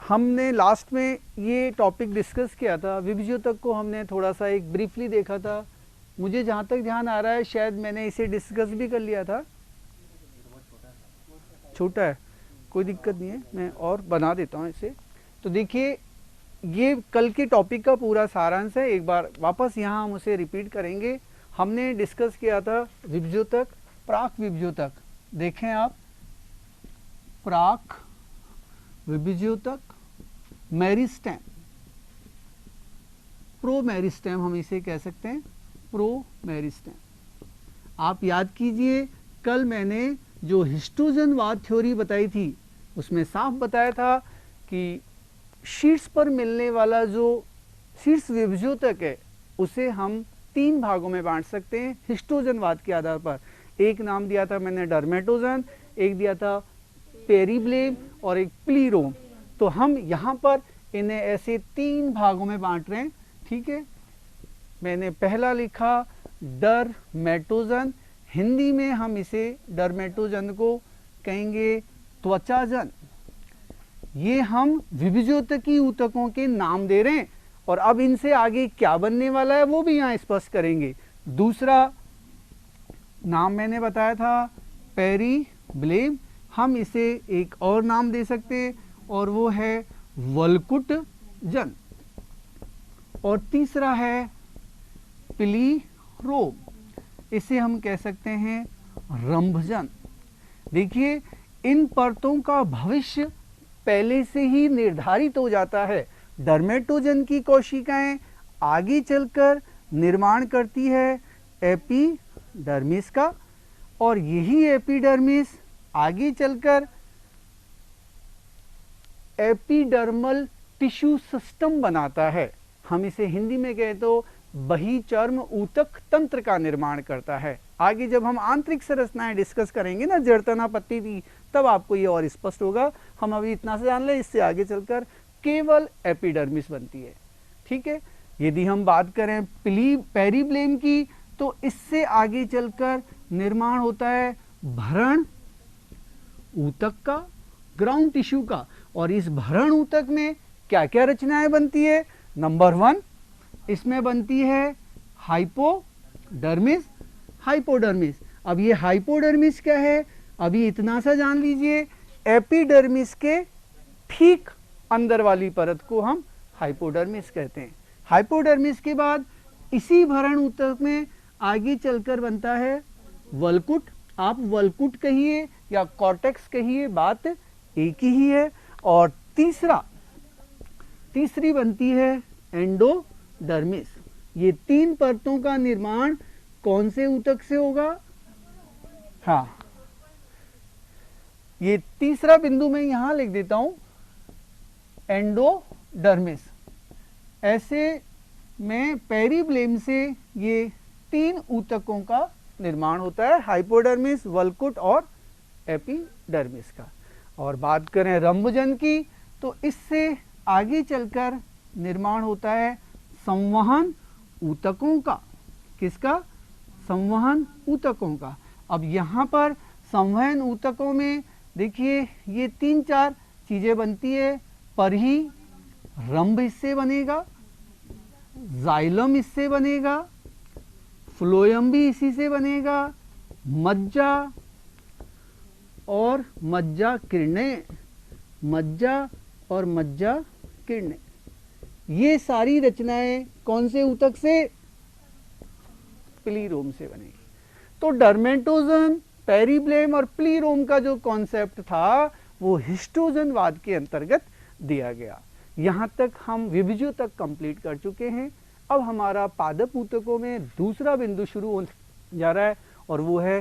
हमने लास्ट में ये टॉपिक डिस्कस किया था, विभज्योतक को हमने थोड़ा सा एक ब्रीफली देखा था। मुझे जहाँ तक ध्यान आ रहा है शायद मैंने इसे डिस्कस भी कर लिया था। छोटा है, कोई दिक्कत नहीं है, मैं और बना देता हूँ इसे। तो देखिए ये कल के टॉपिक का पूरा सारांश है, एक बार वापस यहाँ हम उसे रिपीट करेंगे। हमने डिस्कस किया था विभज्योतक, प्राक विभज्योतक, देखें आप, प्राक विभज्योतक, मेरिस्टेम, प्रो मेरिस्टेम हम इसे कह सकते हैं, प्रो मेरिस्टेम। आप याद कीजिए कल मैंने जो हिस्टोजनवाद थ्योरी बताई थी उसमें साफ बताया था कि शीर्ष पर मिलने वाला जो शीर्ष विभज्योतक है उसे हम 3 भागों में बांट सकते हैं हिस्टोजनवाद के आधार पर। एक नाम दिया था मैंने डर्मेटोजन, एक दिया था पेरीब्लेम और एक प्लीरोम। तो हम यहाँ पर इन्हें ऐसे 3 भागों में बांट रहे हैं, ठीक है। मैंने पहला लिखा डरमेटोजन, हिंदी में हम इसे डरमेटोजन को कहेंगे त्वचाजन। ये हम विभज्योतकी ऊतकों के नाम दे रहे हैं और अब इनसे आगे क्या बनने वाला है वो भी यहाँ स्पष्ट करेंगे। दूसरा नाम मैंने बताया था पेरीब्लेम, हम इसे एक और नाम दे सकते हैं और वो है वल्कुटजन। और तीसरा है प्लीरोम, इसे हम कह सकते हैं रंभजन। देखिए इन परतों का भविष्य पहले से ही निर्धारित हो जाता है। डर्मेटोजन की कोशिकाएं आगे चलकर निर्माण करती है एपिडर्मिस का, और यही एपिडर्मिस आगे चलकर एपिडर्मल टिश्यू सिस्टम बनाता है। हम इसे हिंदी में कहे तो बहिचर्म ऊतक तंत्र का निर्माण करता है। आगे जब हम आंतरिक संरचनाएं डिस्कस करेंगे ना, जड़तना पत्ती थी, तब आपको ये और स्पष्ट होगा। हम अभी इतना से जान लें, इससे आगे चलकर केवल एपिडर्मिस बनती है, ठीक है। यदि हम बात करें पेरीब्लेम की तो इससे आगे चलकर निर्माण होता है भरण ऊतक का, ग्राउंड टिश्यू का। और इस भरण ऊतक में क्या क्या रचनाएं बनती है? नंबर 1 इसमें बनती है हाइपोडर्मिस, हाइपोडर्मिस। अब ये हाइपोडर्मिस क्या है? अभी इतना सा जान लीजिए, एपिडर्मिस के ठीक अंदर वाली परत को हम हाइपोडर्मिस कहते हैं। हाइपोडर्मिस के बाद इसी भरण ऊतक में आगे चलकर बनता है वल्कुट। आप वल्कुट कहिए या कॉर्टेक्स कहिए, बात एक ही है। और तीसरी बनती है एंडोडर्मिस। ये 3 परतों का निर्माण कौन से ऊतक से होगा? हाँ, ये तीसरा बिंदु मैं यहां लिख देता हूं, एंडोडर्मिस। ऐसे में पेरीब्लेम से ये 3 ऊतकों का निर्माण होता है, हाइपोडर्मिस, वल्कुट और एपिडर्मिस का। और बात करें रंभजन की तो इससे आगे चलकर निर्माण होता है संवहन ऊतकों का। किसका? संवहन ऊतकों का। अब यहाँ पर संवहन ऊतकों में देखिए ये 3-4 चीजें बनती है। परही रंभ इससे बनेगा, जाइलम इससे बनेगा, फ्लोएम भी इसी से बनेगा, मज्जा और मज्जा किरणें, मज्जा और मज्जा किरणें, ये सारी रचनाएं कौन से ऊतक से? प्लीरोम से बनेगी। तो डर्मेटोजन, पेरीब्लेम और प्लीरोम का जो कॉन्सेप्ट था वो हिस्टोजनवाद के अंतर्गत दिया गया। यहां तक हम विभज्योतक कंप्लीट कर चुके हैं। अब हमारा पादप ऊतकों में दूसरा बिंदु शुरू होने जा रहा है और वो है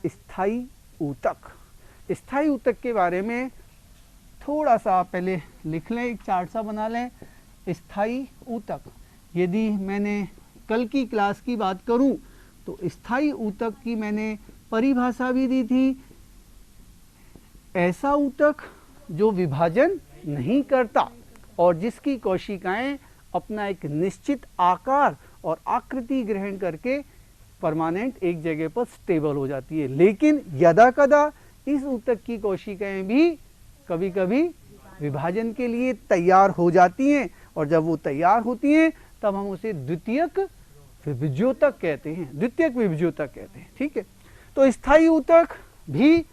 स्थायी ऊतक। स्थायी ऊतक के बारे में थोड़ा सा पहले लिख लें, एक चार्ट सा बना लें। स्थायी ऊतक, यदि मैंने कल की क्लास की बात करूं तो स्थायी ऊतक की मैंने परिभाषा भी दी थी, ऐसा ऊतक जो विभाजन नहीं करता और जिसकी कोशिकाएं अपना एक निश्चित आकार और आकृति ग्रहण करके परमानेंट एक जगह पर स्टेबल हो जाती है। लेकिन यदा कदा इस ऊतक की कोशिकाएं भी कभी कभी विभाजन के लिए तैयार हो जाती हैं, और जब वो तैयार होती हैं तब हम उसे द्वितीयक विभज्योतक कहते हैं, द्वितीयक विभज्योतक कहते हैं। ठीक है, तो स्थायी ऊतक भी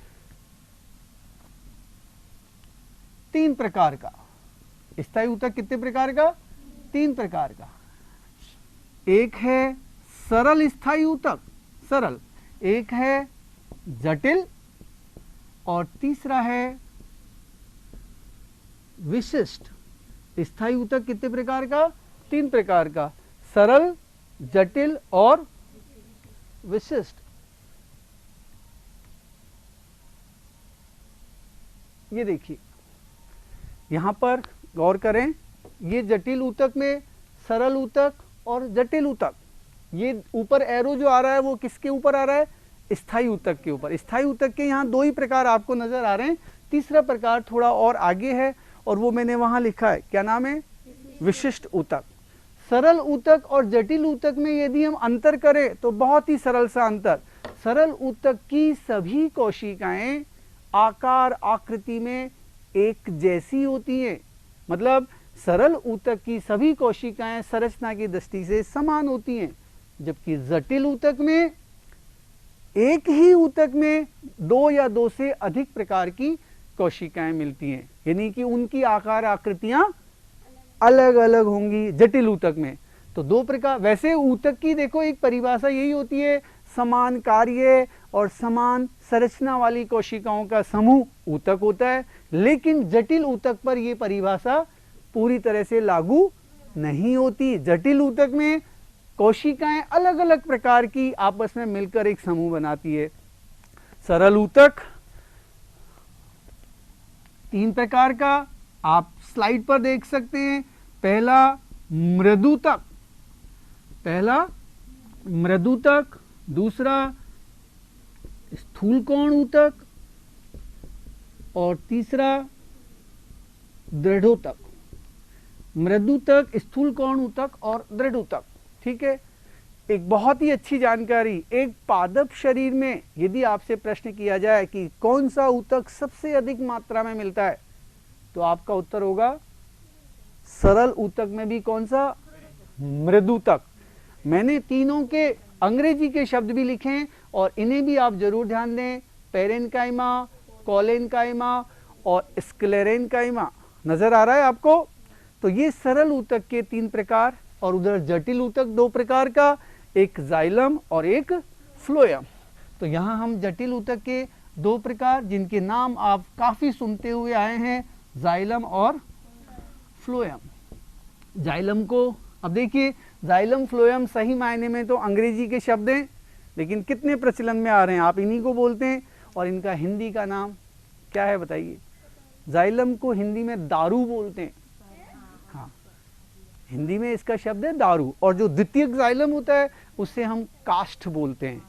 3 प्रकार का, स्थायी ऊतक कितने प्रकार का? 3 प्रकार का। एक है सरल स्थायी ऊतक, सरल, एक है जटिल, और तीसरा है विशिष्ट। स्थायी ऊतक कितने प्रकार का? 3 प्रकार का, सरल, जटिल और विशिष्ट। ये देखिए यहां पर गौर करें, ये जटिल ऊतक में सरल ऊतक और जटिल ऊतक, ये ऊपर एरो जो आ रहा है वो किसके ऊपर आ रहा है? स्थायी ऊतक के ऊपर। स्थायी ऊतक के यहाँ 2 ही प्रकार आपको नजर आ रहे हैं, तीसरा प्रकार थोड़ा और आगे है और वो मैंने वहां लिखा है, क्या नाम है? विशिष्ट ऊतक। सरल ऊतक और जटिल ऊतक में यदि हम अंतर करें तो बहुत ही सरल सा अंतर, सरल ऊतक की सभी कोशिकाएं आकार आकृति में एक जैसी होती हैं, मतलब सरल ऊतक की सभी कोशिकाएं संरचना की दृष्टि से समान होती हैं, जबकि जटिल ऊतक में एक ही ऊतक में 2 या 2 से अधिक प्रकार की कोशिकाएं मिलती हैं, यानी कि उनकी आकार आकृतियां अलग अलग होंगी जटिल ऊतक में। तो 2 प्रकार, वैसे ऊतक की देखो एक परिभाषा यही होती है, समान कार्य और समान संरचना वाली कोशिकाओं का समूह ऊतक होता है, लेकिन जटिल ऊतक पर यह परिभाषा पूरी तरह से लागू नहीं होती। जटिल ऊतक में कोशिकाएं अलग अलग प्रकार की आपस में मिलकर एक समूह बनाती है। सरल ऊतक 3 प्रकार का आप स्लाइड पर देख सकते हैं। पहला मृदुतक, दूसरा स्थूलकोण ऊतक और तीसरा दृढ़ोतक। मृदुतक, स्थूलकोण ऊतक और दृढ़ोतक। ठीक है, एक बहुत ही अच्छी जानकारी, एक पादप शरीर में यदि आपसे प्रश्न किया जाए कि कौन सा ऊतक सबसे अधिक मात्रा में मिलता है, तो आपका उत्तर होगा सरल ऊतक में भी कौन सा? मृदुतक। मैंने तीनों के अंग्रेजी के शब्द भी लिखे हैं और इन्हें भी आप जरूर ध्यान दें, पेरेन्काइमा, कोलेन्काइमा और स्क्लेरेन्काइमा। नजर आ रहा है आपको? तो ये सरल ऊतक के 3 प्रकार, और उधर जटिल ऊतक 2 प्रकार का, एक जाइलम और एक फ्लोएम। तो यहाँ हम जटिल ऊतक के 2 प्रकार, जिनके नाम आप काफी सुनते हुए आए हैं, जाइलम और फ्लोएम। जाइलम को अब देखिए, जाइलम फ्लोएम सही मायने में तो अंग्रेजी के शब्द हैं, लेकिन कितने प्रचलन में आ रहे हैं, आप इन्हीं को बोलते हैं। और इनका हिंदी का नाम क्या है बताइए? जाइलम को हिंदी में दारू बोलते हैं। हाँ, हिंदी में इसका शब्द है दारू। और जो द्वितीयक जाइलम होता है उससे हम काष्ठ बोलते हैं,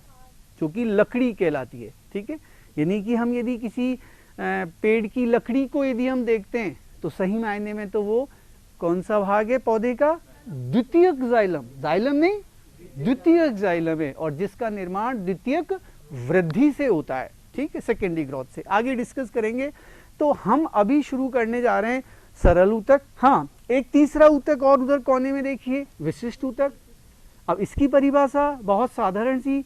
जो कि लकड़ी कहलाती है। ठीक है, यानी कि हम यदि किसी पेड़ की लकड़ी को यदि हम देखते हैं तो सही मायने में तो वो कौन सा भाग है पौधे का? द्वितीयक जाइलम। जाइलम नहीं, द्वितीयक जाइलम है, और जिसका निर्माण द्वितीयक वृद्धि से होता है। ठीक है, सेकेंडरी ग्रोथ से। आगे डिस्कस करेंगे। तो हम अभी शुरू करने जा रहे हैं सरल ऊतक। हाँ, एक तीसरा ऊतक और उधर कोने में देखिए, विशिष्ट ऊतक। अब इसकी परिभाषा बहुत साधारण सी,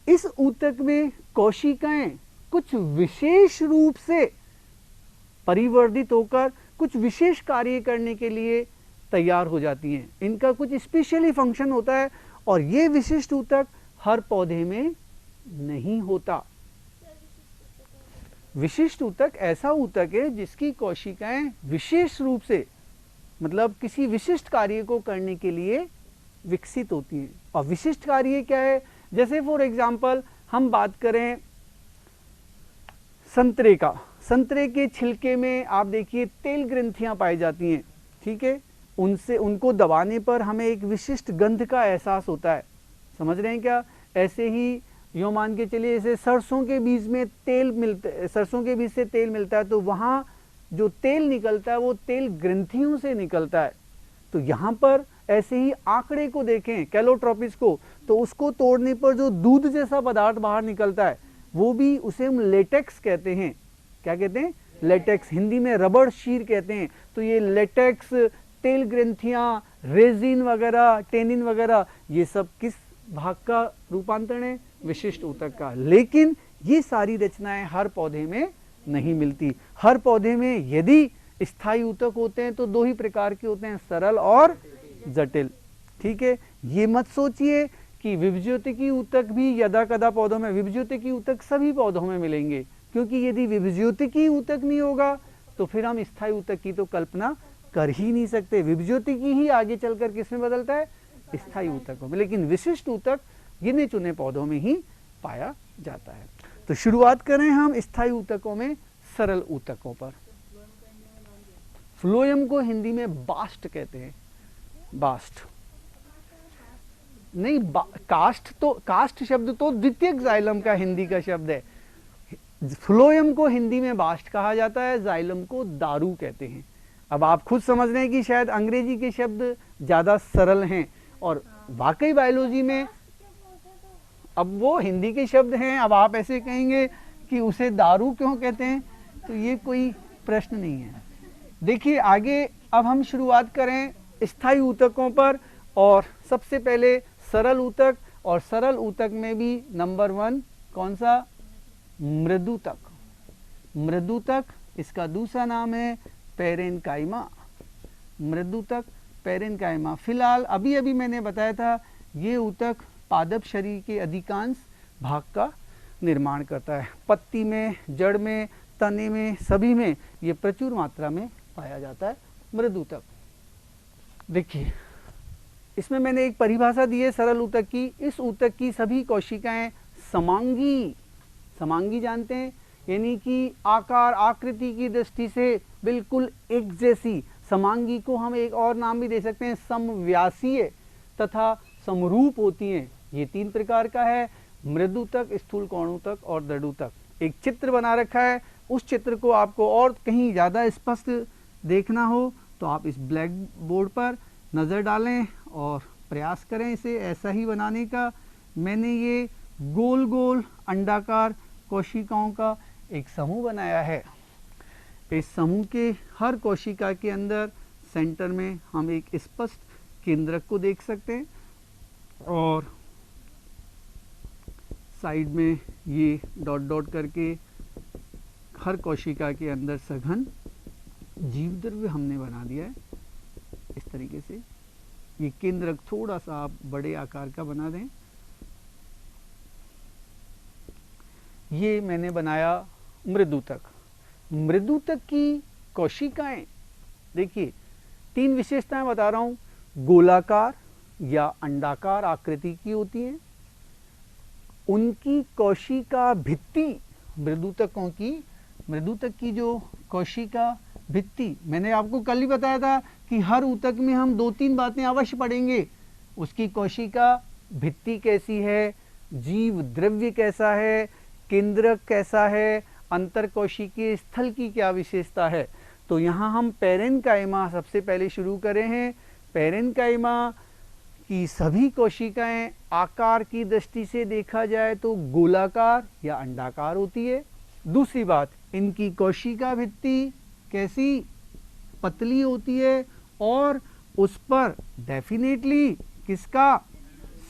इस ऊतक में कोशिकाएं कुछ विशेष रूप से परिवर्धित होकर कुछ विशेष कार्य करने के लिए तैयार हो जाती हैं। इनका कुछ स्पेशली फंक्शन होता है, और ये विशिष्ट ऊतक हर पौधे में नहीं होता। विशिष्ट ऊतक ऐसा ऊतक है जिसकी कोशिकाएं विशेष रूप से, मतलब किसी विशिष्ट कार्य को करने के लिए विकसित होती हैं। और विशिष्ट कार्य क्या है? जैसे फॉर एग्जाम्पल हम बात करें संतरे का, संतरे के छिलके में आप देखिए तेल ग्रंथियां पाई जाती हैं। ठीक है, उनको दबाने पर हमें एक विशिष्ट गंध का एहसास होता है। समझ रहे हैं क्या? ऐसे ही यो मान के चलिए, जैसे सरसों के बीज में तेल मिलता है, सरसों के बीज से तेल मिलता है, तो वहाँ जो तेल निकलता है वो तेल ग्रंथियों से निकलता है। तो यहाँ पर ऐसे ही आंकड़े को देखें, कैलोट्रोपिस को, तो उसको तोड़ने पर जो दूध जैसा पदार्थ बाहर निकलता है वो भी उसे हम लेटेक्स कहते हैं। क्या कहते हैं? लेटेक्स, हिंदी में रबड़ शीर कहते हैं, तो ये लेटेक्स, तेल ग्रंथियां, रेजिन वगैरह, टेनिन वगैरह, ये सब किस भाग का रूपांतरण है? विशिष्ट ऊतक का। लेकिन ये सारी रचनाएं हर पौधे में नहीं मिलती। हर पौधे में यदि स्थायी ऊतक होते हैं तो दो ही प्रकार के होते हैं, सरल और जटिल। ठीक है, ये मत सोचिए कि विभज्योतिकी ऊतक भी यदा कदा पौधों में, विभज्योतिकी ऊतक सभी पौधों में मिलेंगे, क्योंकि यदि विभज्योतिकी ऊतक नहीं होगा तो फिर हम स्थायी ऊतक की तो कल्पना कर ही नहीं सकते। विभज्योतिकी ही आगे चलकर किसमें बदलता है? स्थायी ऊतकों में। लेकिन विशिष्ट ऊतक गिने चुने पौधों में ही पाया जाता है। तो शुरुआत करें हम स्थायी ऊतकों में सरल ऊतकों पर। फ्लोएम को हिंदी में बास्ट कहते हैं। बास्ट नहीं, कास्ट शब्द तो द्वितीयक जाइलम का हिंदी का शब्द है। फ्लोएम को हिंदी में बास्ट कहा जाता है, जाइलम को दारू कहते हैं। अब आप खुद समझ रहे हैं कि शायद अंग्रेजी के शब्द ज्यादा सरल हैं, और वाकई बायोलॉजी में अब वो हिंदी के शब्द हैं। अब आप ऐसे कहेंगे कि उसे दारू क्यों कहते हैं, तो ये कोई प्रश्न नहीं है। देखिए आगे अब हम शुरुआत करें स्थायी ऊतकों पर, और सबसे पहले सरल ऊतक, और सरल ऊतक में भी नंबर 1 कौन सा? मृदुतक। मृदुतक, इसका दूसरा नाम है पेरेन्काइमा। मृदुतक, पेरेन्काइमा। फिलहाल अभी अभी मैंने बताया था ये ऊतक पादप शरीर के अधिकांश भाग का निर्माण करता है। पत्ती में, जड़ में, तने में, सभी में ये प्रचुर मात्रा में पाया जाता है मृदुतक। देखिए इसमें मैंने एक परिभाषा दी है सरल ऊतक की। इस ऊतक की सभी कोशिकाएं समांगी, समांगी जानते हैं, यानी कि आकार आकृति की दृष्टि से बिल्कुल एक जैसी। समांगी को हम एक और नाम भी दे सकते हैं, समव्यासीय तथा समरूप होती हैं। ये 3 प्रकार का है, मृदुतक, स्थूल कोणूतक और दृढ़ूतक। एक चित्र बना रखा है, उस चित्र को आपको और कहीं ज़्यादा स्पष्ट देखना हो तो आप इस ब्लैक बोर्ड पर नज़र डालें और प्रयास करें इसे ऐसा ही बनाने का। मैंने ये गोल गोल अंडाकार कोशिकाओं का एक समूह बनाया है। इस समूह के हर कोशिका के अंदर सेंटर में हम एक स्पष्ट केंद्रक को देख सकते हैं, और साइड में ये डॉट डॉट करके हर कोशिका के अंदर सघन जीव द्रव्य हमने बना दिया है। इस तरीके से ये केंद्रक थोड़ा सा आप बड़े आकार का बना दें। ये मैंने बनाया मृदुतक। मृदुतक की कोशिकाएं देखिए 3 विशेषताएं बता रहा हूं। गोलाकार या अंडाकार आकृति की होती हैं। उनकी कोशिका भित्ति, मृदुतक की जो कोशिका भित्ति, मैंने आपको कल ही बताया था कि हर ऊतक में हम 2-3 बातें अवश्य पढ़ेंगे। उसकी कोशिका भित्ति कैसी है, जीव द्रव्य कैसा है, केंद्रक कैसा है, अंतरकोशिकीय स्थल की क्या विशेषता है। तो यहाँ हम पेरेन्काइमा सबसे पहले शुरू कर रहे हैं। पेरेन्काइमा की सभी कोशिकाएं आकार की दृष्टि से देखा जाए तो गोलाकार या अंडाकार होती है। दूसरी बात, इनकी कोशिका भित्ति कैसी? पतली होती है, और उस पर डेफिनेटली किसका?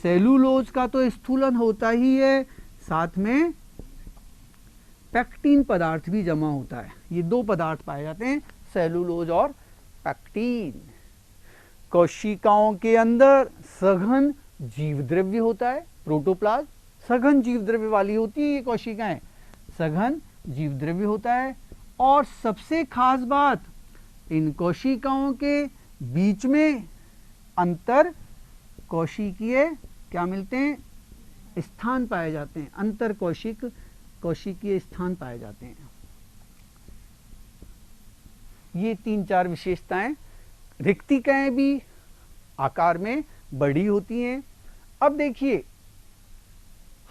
सेलुलोज का तो स्थूलन होता ही है, साथ में पैक्टीन पदार्थ भी जमा होता है। ये 2 पदार्थ पाए जाते हैं, सेलुलोज और पैक्टीन। कोशिकाओं के अंदर सघन जीव द्रव्य होता है, प्रोटोप्लाज्म सघन जीव द्रव्य वाली होती है। ये कोशिकाएं सघन जीव द्रव्य होता है, और सबसे खास बात, इन कोशिकाओं के बीच में अंतर कोशिकीय क्या मिलते हैं? स्थान पाए जाते हैं। अंतर कोशिकीय स्थान पाए जाते हैं। ये 3-4 विशेषताएं। रिक्तिकाएं भी आकार में बड़ी होती हैं। अब देखिए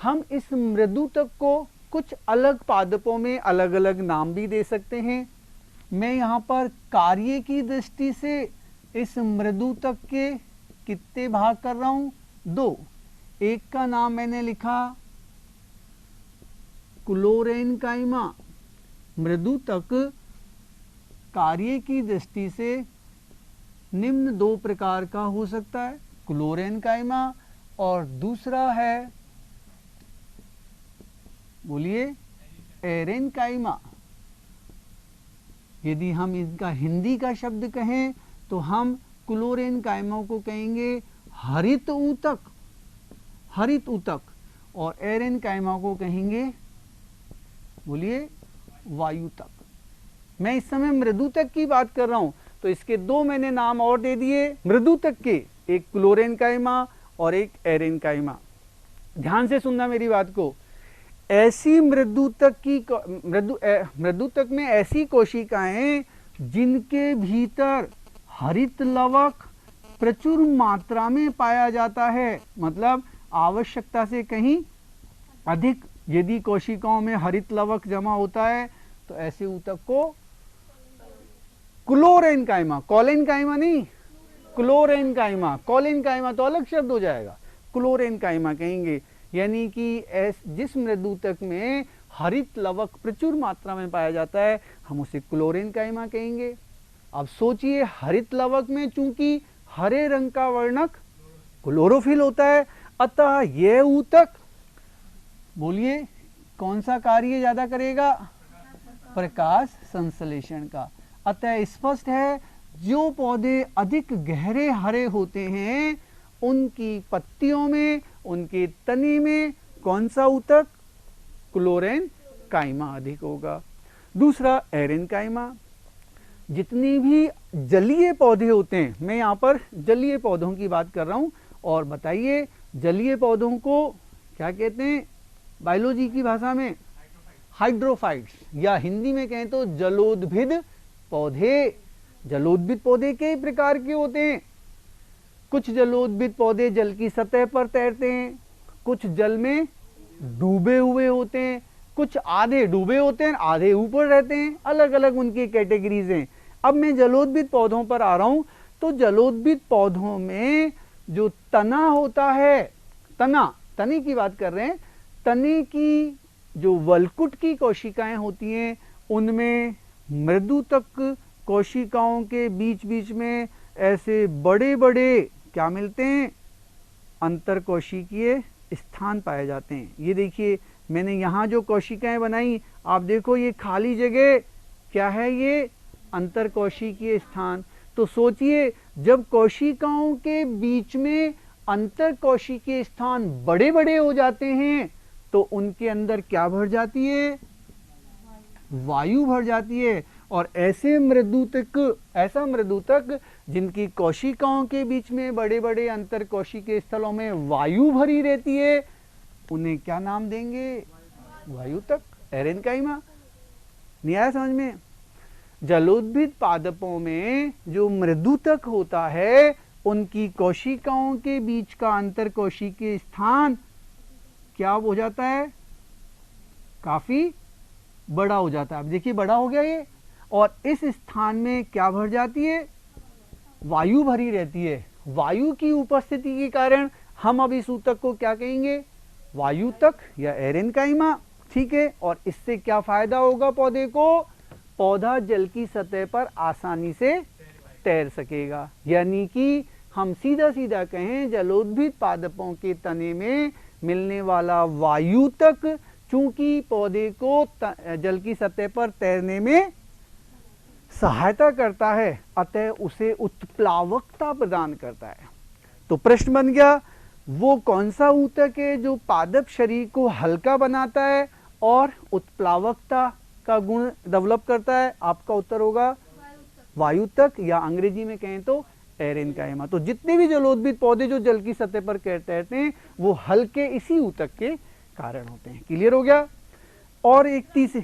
हम इस मृदुतक को कुछ अलग पादपों में अलग अलग नाम भी दे सकते हैं। मैं यहाँ पर कार्य की दृष्टि से इस मृदुतक के कितने भाग कर रहा हूँ? 2। एक का नाम मैंने लिखा क्लोरेन्काइमा। मृदुतक कार्य की दृष्टि से निम्न दो प्रकार का हो सकता है, क्लोरेनकाइमा और दूसरा है, बोलिए, एरेनकाइमा। यदि हम इसका हिंदी का शब्द कहें तो हम क्लोरेनकाइमा को कहेंगे हरित ऊतक, हरित ऊतक, और एरेनकाइमा को कहेंगे, बोलिए, वायुतक। मैं इस समय मृदुतक की बात कर रहा हूं, तो इसके दो मैंने नाम और दे दिए मृदुतक के, एक क्लोरेनकाइमा और एक एरेनकाइमा। ध्यान से सुनना मेरी बात को। ऐसी मृदुतक में ऐसी कोशिकाएं जिनके भीतर हरित लवक प्रचुर मात्रा में पाया जाता है, मतलब आवश्यकता से कहीं अधिक यदि कोशिकाओं में हरित लवक जमा होता है तो ऐसे ऊतक को क्लोरेनकाइमा, कॉलेनकाइमा नहीं, क्लोरेनकाइमा, कॉलेनकाइमा तो अलग शब्द हो जाएगा, क्लोरेनकाइमा कहेंगे। यानी कि जिस मृदुतक में हरित लवक प्रचुर मात्रा में पाया जाता है हम उसे क्लोरेनकाइमा कहेंगे। अब सोचिए, हरित लवक में चूंकि हरे रंग का वर्णक क्लोरोफिल होता है, अतः यह ऊतक, बोलिए, कौन सा कार्य ज्यादा करेगा? प्रकाश संश्लेषण का। अतः स्पष्ट है, जो पौधे अधिक गहरे हरे होते हैं उनकी पत्तियों में, उनके तने में कौन सा ऊतक? क्लोरेनकाइमा अधिक होगा। दूसरा एरेनकाइमा। जितनी भी जलीय पौधे होते हैं, मैं यहाँ पर जलीय पौधों की बात कर रहा हूँ, और बताइए जलीय पौधों को क्या कहते हैं बायोलॉजी की भाषा में? हाइड्रोफाइट्स, या हिंदी में कहें तो जलोद्भिद पौधे। जलोद्भिद पौधे कई प्रकार के होते हैं। कुछ जलोद्भिद पौधे जल की सतह पर तैरते हैं, कुछ जल में डूबे हुए होते हैं, कुछ आधे डूबे होते हैं, आधे ऊपर रहते हैं, अलग अलग उनकी कैटेगरीज हैं। अब मैं जलोद्भिद पौधों पर आ रहा हूं, तो जलोद्भिद पौधों में जो तना होता है, तने की बात कर रहे हैं, तने की जो वलकुट की कोशिकाएं होती हैं उनमें मृदुतक कोशिकाओं के बीच बीच में ऐसे बड़े बड़े क्या मिलते हैं? अंतरकोशिकीय स्थान पाए जाते हैं। ये देखिए, मैंने यहाँ जो कोशिकाएं बनाई, आप देखो ये खाली जगह क्या है? ये अंतरकोशिकीय स्थान। तो सोचिए, जब कोशिकाओं के बीच में अंतरकोशिकीय स्थान बड़े बड़े हो जाते हैं तो उनके अंदर क्या भर जाती है? वायु भर जाती है। और ऐसे मृदुतक, ऐसा मृदुतक जिनकी कोशिकाओं के बीच में बड़े बड़े अंतरकोशिकीय स्थलों में वायु भरी रहती है, उन्हें क्या नाम देंगे? वायुतक, एरेनकाइमा। नहीं आया समझ में? जलोद्भिद पादपों में जो मृदुतक होता है उनकी कोशिकाओं के बीच का अंतरकोशिकीय स्थान क्या हो जाता है? काफी बड़ा हो जाता है। अब देखिए, बड़ा हो गया ये, और इस स्थान में क्या भर जाती है? वायु भरी रहती है। वायु की उपस्थिति के कारण हम अब इस ऊतक को क्या कहेंगे? वायुतक या एरेनकाइमा। ठीक है, और इससे क्या फायदा होगा पौधे को? पौधा जल की सतह पर आसानी से तैर सकेगा। यानी कि हम सीधा सीधा कहें, जलोद्भिद पादपों के तने में मिलने वाला वायुतक चूंकि पौधे को जल की सतह पर तैरने में सहायता करता है, अतः उसे उत्प्लावकता प्रदान करता है। तो प्रश्न बन गया, वो कौन सा ऊतक है जो पादप शरीर को हल्का बनाता है और उत्प्लावकता का गुण डेवलप करता है? आपका उत्तर होगा वायुतक, या अंग्रेजी में कहें तो एरेनकाइमा। तो जितने भी जलोद्भिद पौधे जो जल की सतह पर तैरते हैं वो हल्के इसी ऊतक के कारण होते हैं। क्लियर हो गया? और एक तीसरी,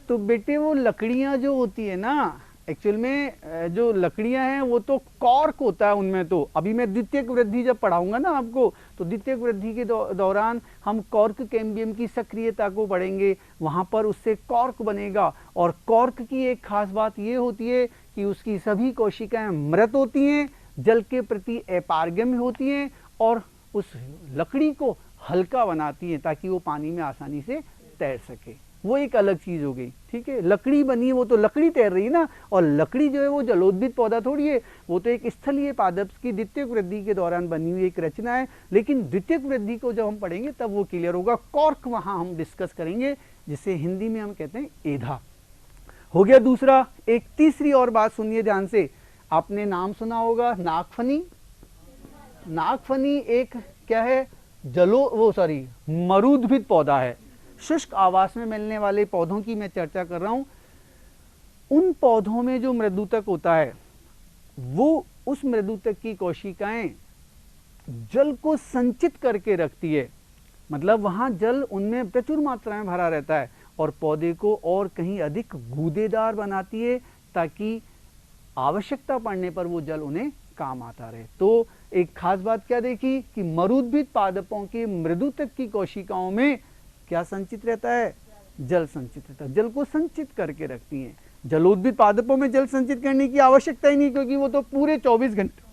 तो बेटे वो लकड़ियां जो होती है ना, एक्चुअल में जो लकड़ियां हैं वो तो कॉर्क होता है उनमें। तो अभी मैं द्वितीयक वृद्धि जब पढ़ाऊंगा ना आपको, तो द्वितीयक वृद्धि के दौरान हम कॉर्क कैम्बियम की सक्रियता को पढ़ेंगे। वहां पर उससे कॉर्क बनेगा, और कॉर्क की एक खास बात ये होती है कि उसकी सभी कोशिकाएं मृत होती हैं, जल के प्रति अपारगम्य होती हैं, और उस लकड़ी को हल्का बनाती हैं ताकि वो पानी में आसानी से तैर सके। वो एक अलग चीज हो गई। ठीक है, लकड़ी बनी है वो तो लकड़ी तैर रही है ना, और लकड़ी जो है वो जलोद्भिद पौधा थोड़ी है, वो तो एक स्थलीय पादप की द्वितीयक वृद्धि के दौरान बनी हुई एक रचना है। लेकिन द्वितीयक वृद्धि को जब हम पढ़ेंगे तब वो क्लियर होगा। कॉर्क वहां हम डिस्कस करेंगे, जिसे हिंदी में हम कहते हैं एधा। हो गया दूसरा। एक तीसरी और बात सुनिए ध्यान से, आपने नाम सुना होगा नागफनी। नागफनी एक क्या है, मरुद्भिद पौधा है। शुष्क आवास में मिलने वाले पौधों की मैं चर्चा कर रहा हूं। उन पौधों में जो मृदुतक होता है, वो उस मृदुतक की कोशिकाएं जल को संचित करके रखती है। मतलब वहां जल उनमें प्रचुर मात्रा में भरा रहता है और पौधे को और कहीं अधिक गूदेदार बनाती है, ताकि आवश्यकता पड़ने पर वो जल उन्हें काम आता रहे। तो एक खास बात क्या देखी कि मरुद्भिद पादपों के मृदुतक की कोशिकाओं में क्या संचित रहता है, जल संचित रहता है। जल को संचित करके रखती हैं। जलोद्भिद पादपों में जल संचित करने की आवश्यकता ही नहीं, क्योंकि वो तो पूरे 24 घंटे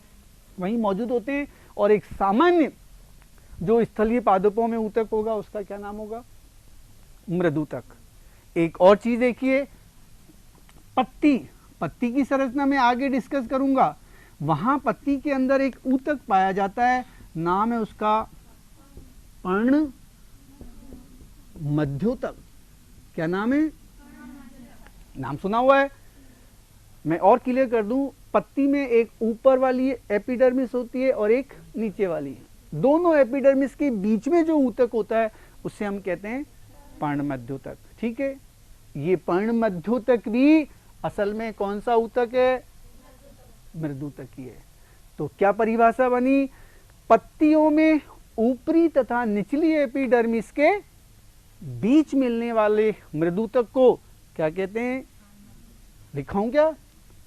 वहीं मौजूद होते हैं। और एक सामान्य जो स्थलीय पादपों में ऊतक होगा उसका क्या नाम होगा, मृदुतक। एक और चीज देखिए, पत्ती की संरचना में आगे डिस्कस करूंगा। वहां पत्ती के अंदर एक ऊतक पाया जाता है, नाम है उसका पर्ण मध्योतक। क्या नाम है, नाम सुना हुआ है। मैं और क्लियर कर दूं, पत्ती में एक ऊपर वाली एपिडर्मिस होती है और एक नीचे वाली। दोनों एपिडर्मिस के बीच में जो ऊतक होता है उसे हम कहते हैं पर्ण मध्योतक। ठीक है, ये पर्ण मध्योतक भी असल में कौन सा ऊतक है, मृदुतक ही है। तो क्या परिभाषा बनी, पत्तियों में ऊपरी तथा निचली एपिडर्मिस के बीच मिलने वाले मृदुतक को क्या कहते हैं, लिखाऊं क्या,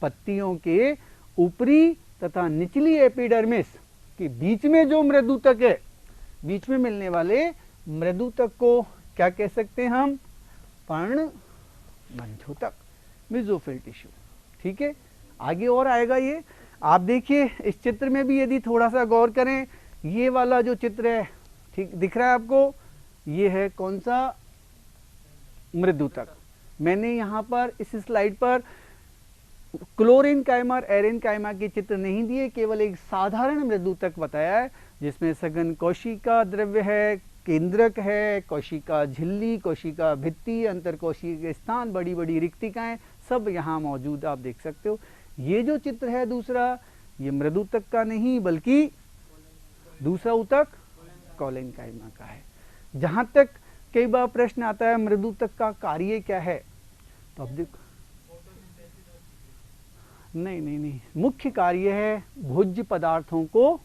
पत्तियों के ऊपरी तथा निचली एपिडर्मिस के बीच में जो मृदुतक है, बीच में मिलने वाले मृदुतक को क्या कह सकते हैं हम, पर्ण मध्योतक, मेसोफिल टिश्यू। ठीक है, आगे और आएगा ये। आप देखिए इस चित्र में भी यदि थोड़ा सा गौर करें, ये वाला जो चित्र है, ठीक दिख रहा है आपको, ये है कौन सा, मृदुतक। मैंने यहां पर इस स्लाइड पर क्लोरेनकाइमा और एरेनकाइमा के चित्र नहीं दिए, केवल एक साधारण मृदुतक बताया है, जिसमें सघन कोशिका द्रव्य है, केंद्रक है, कोशिका झिल्ली, कोशिका भित्ति, अंतर कोशिका स्थान, बड़ी बड़ी रिक्तिकाएं सब यहाँ मौजूद आप देख सकते हो। ये जो चित्र है दूसरा, ये मृदुतक का नहीं बल्कि दूसरा ऊतक कोलेनकाइमा का है। जहां तक कई बार प्रश्न आता है मृदुतक का कार्य क्या है, तो अब देखो, नहीं, मुख्य कार्य है भोज्य पदार्थों को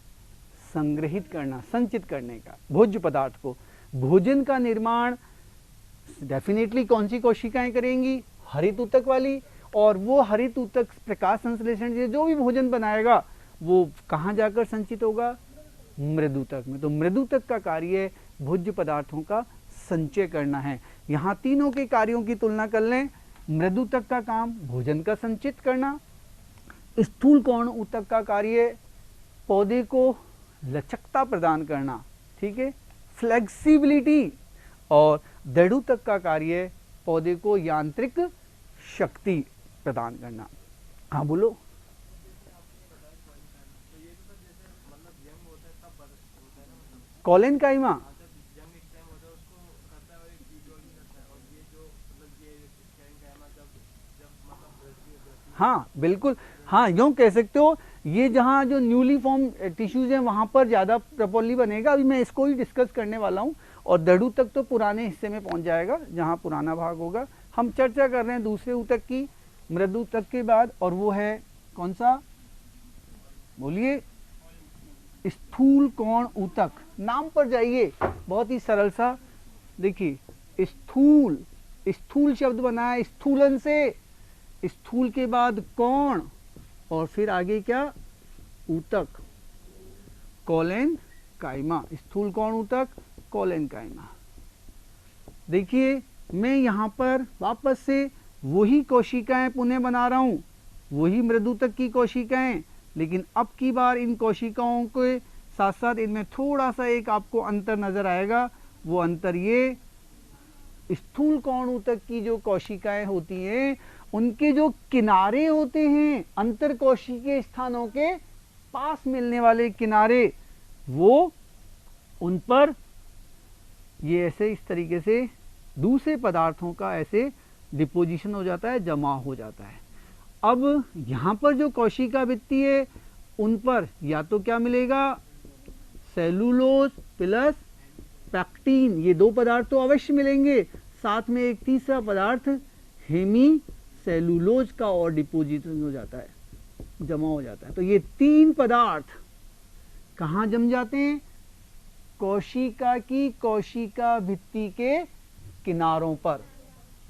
संग्रहित करना, संचित करने का। भोज्य पदार्थ को, भोजन का निर्माण डेफिनेटली कौन सी कोशिकाएं करेंगी, हरित ऊतक वाली। और वो हरित ऊतक प्रकाश संश्लेषण से जो भी भोजन बनाएगा वो कहाँ जाकर संचित होगा, मृदुतक में। तो मृदुतक का कार्य भोज्य पदार्थों का संचय करना है। यहाँ तीनों के कार्यों की तुलना कर लें। मृदुतक का काम भोजन का संचित करना, स्थूल कौर्ण ऊतक का कार्य पौधे को लचकता प्रदान करना, ठीक है, फ्लेक्सिबिलिटी। और दृढ़ का कार्य पौधे को यांत्रिक शक्ति प्रदान करना। हाँ बोलो। कोलेनकाइमा, हाँ बिल्कुल, हाँ यूं कह सकते हो। ये जहाँ जो न्यूली फॉर्म टिश्यूज हैं वहाँ पर ज़्यादा प्रॉपर्ली बनेगा। अभी मैं इसको ही डिस्कस करने वाला हूँ। और दृढ़ तक तो पुराने हिस्से में पहुँच जाएगा जहाँ पुराना भाग होगा। हम चर्चा कर रहे हैं दूसरे ऊतक की, मृदु ऊतक के बाद, और वो है कौन सा, बोलिए, स्थूल कोण ऊतक। नाम पर जाइए, बहुत ही सरल सा। देखिए स्थूल, स्थूल शब्द बना है स्थूलन से, स्थूल के बाद कोण और फिर आगे क्या, ऊतक, कोलेनकाइमा। स्थूल कोण ऊतक, कोलेनकाइमा। देखिए मैं यहाँ पर वापस से वही कोशिकाएं पुनः बना रहा हूँ, वही मृदुतक की कोशिकाएं, लेकिन अब की बार इन कोशिकाओं के साथ साथ इनमें थोड़ा सा एक आपको अंतर नजर आएगा। वो अंतर ये स्थूल कौण ऊतक की जो कोशिकाएं होती हैं उनके जो किनारे होते हैं अंतर कोशिकीय स्थानों के पास मिलने वाले किनारे, वो उन पर ये ऐसे इस तरीके से दूसरे पदार्थों का ऐसे डिपोजिशन हो जाता है, जमा हो जाता है। अब यहाँ पर जो कोशिका भित्ति है उन पर या तो क्या मिलेगा, सेलुलोज प्लस पैक्टीन, ये दो पदार्थ तो अवश्य मिलेंगे, साथ में एक तीसरा पदार्थ हेमी सेलुलोज का और डिपोजिशन हो जाता है, जमा हो जाता है। तो ये तीन पदार्थ कहाँ जम जाते हैं, कोशिका की कोशिका भित्ति के किनारों पर।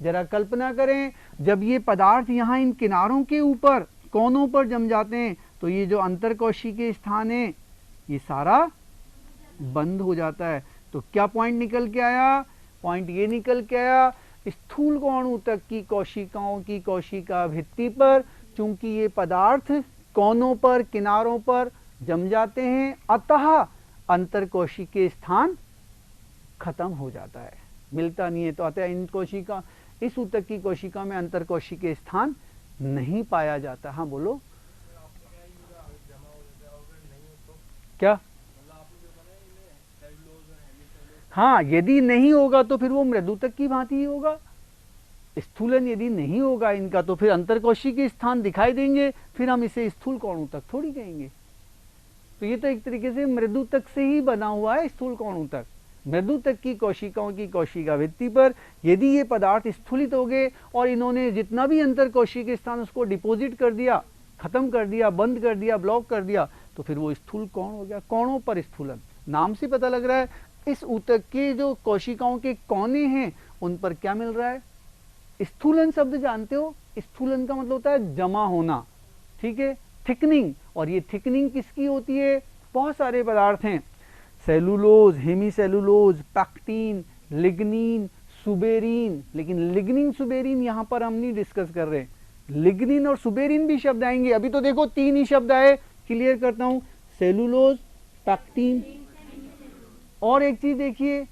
जरा कल्पना करें, जब ये पदार्थ यहाँ इन किनारों के ऊपर कोनों पर जम जाते हैं तो ये जो अंतर कोशिकीय स्थान है ये सारा बंद हो जाता है। तो क्या पॉइंट निकल के आया, पॉइंट ये निकल के आया, स्थूल कौण ऊतक की कोशिकाओं की कोशिका भित्ति पर चूंकि ये पदार्थ कोनों पर किनारों पर जम जाते हैं, अतः अंतर कोशिकीय स्थान खत्म हो जाता है, मिलता नहीं है। तो अतः इन कोशिका इस ऊतक की कोशिका में अंतर कोशिकीय स्थान नहीं पाया जाता। हाँ बोलो क्या, हाँ यदि नहीं होगा तो फिर वो मृदुतक की भांति ही होगा। स्थूलन यदि नहीं होगा इनका तो फिर अंतरकोशिकीय स्थान दिखाई देंगे, फिर हम इसे स्थूल कौण ऊतक थोड़ी कहेंगे। तो ये तो एक तरीके से मृदुतक से ही बना हुआ है स्थूल कौण ऊतक। मृदुतक की कोशिकाओं की कोशिका भित्ति पर यदि ये पदार्थ स्फुलित हो गए और इन्होंने जितना भी अंतरकोशिकीय स्थान उसको डिपोजिट कर दिया, खत्म कर दिया, बंद कर दिया, ब्लॉक कर दिया, तो फिर वो स्थूल कौण हो गया। कौणों पर स्थूलन, नाम से पता लग रहा है इस ऊतक के जो कोशिकाओं के कोने हैं उन पर क्या मिल रहा है, स्थूलन शब्द जानते हो, स्थूलन का मतलब होता है जमा होना, ठीक है, थिकनिंग। और ये थिकनिंग किसकी होती है, बहुत सारे पदार्थ हैं, cellulose, hemicellulose, pectin, lignin, suberin. लेकिन लिग्निन सुबेरिन यहां पर हम नहीं डिस्कस कर रहे, लिग्निन और सुबेरिन भी शब्द आएंगे। अभी तो देखो तीन ही शब्द आए, क्लियर करता हूं, सेलुलोज, पैक्टीन। और एक चीज देखिए,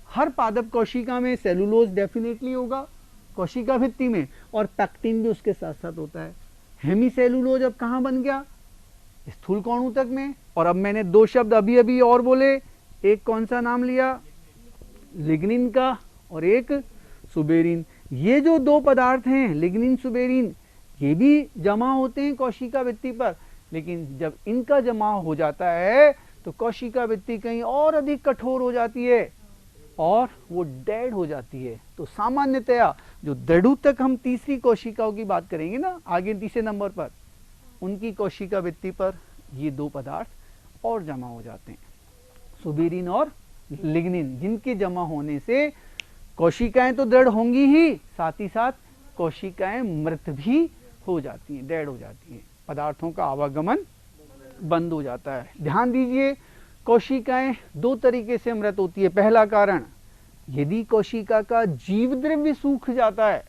हर पादप कोशिका में सेलुलोज डेफिनेटली होगा कोशिका भित्ति में, और पैक्टीन भी उसके साथ साथ होता है। हेमीसेलुलोज अब कहां बन गया, स्थूल कौण ऊतक में। और अब मैंने दो शब्द अभी अभी और बोले, एक कौन सा नाम लिया, लिग्निन का, और एक सुबेरिन। ये जो दो पदार्थ हैं लिग्निन सुबेरिन, ये भी जमा होते हैं कोशिका भित्ति पर, लेकिन जब इनका जमा हो जाता है तो कोशिका भित्ति कहीं और अधिक कठोर हो जाती है और वो डेड हो जाती है। तो सामान्यतया जो दृढ़ हम तीसरी कोशिकाओं की बात करेंगे ना आगे तीसरे नंबर पर, उनकी कोशिका भित्ति पर ये दो पदार्थ और जमा हो जाते हैं, सुबेरिन और लिग्निन, जिनके जमा होने से कोशिकाएं तो दृढ़ होंगी ही, साथ ही साथ कोशिकाएं मृत भी हो जाती हैं, डेड हो जाती हैं, पदार्थों का आवागमन बंद हो जाता है। ध्यान दीजिए, कोशिकाएं दो तरीके से मृत होती है। पहला कारण, यदि कोशिका का जीव द्रव्य सूख जाता है,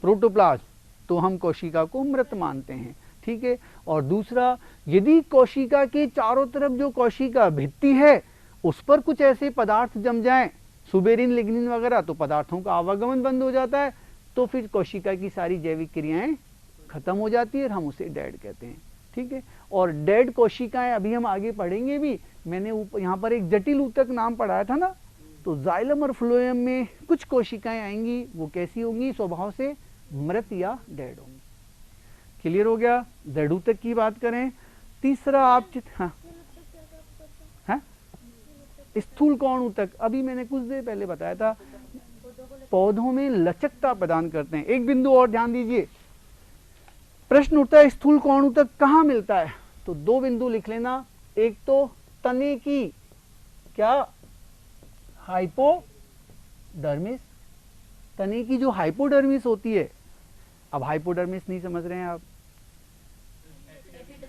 प्रोटोप्लाज्म, तो हम कोशिका को मृत मानते हैं, ठीक है। और दूसरा, यदि कोशिका के चारों तरफ जो कोशिका भित्ति है उस पर कुछ ऐसे पदार्थ जम जाएं, सुबेरिन, लिग्निन वगैरह, तो पदार्थों का आवागमन बंद हो जाता है, तो फिर कोशिका की सारी जैविक क्रियाएं खत्म हो जाती है और हम उसे डेड कहते हैं, ठीक है। और डेड कोशिकाएं अभी हम आगे पढ़ेंगे भी, मैंने यहाँ पर एक जटिल ऊतक नाम पढ़ाया था ना, तो जाइलम और फ्लोएम में कुछ कोशिकाएं आएंगी, वो कैसी होंगी, स्वभाव से मृत या डेड होंगी। क्लियर हो गया। दृढ़ ऊतक की बात करें, तीसरा आप हाँ स्थूल कौण ऊतक, अभी मैंने कुछ देर पहले बताया था, पौधों में लचकता प्रदान करते हैं। एक बिंदु और ध्यान दीजिए, प्रश्न उठता है स्थूल कौण ऊतक कहाँ मिलता है, तो दो बिंदु लिख लेना। एक तो तने की क्या, हाइपोडर्मिस, तने की जो हाइपोडर्मिस होती है, अब हाइपोडर्मिस नहीं समझ रहे हैं आप,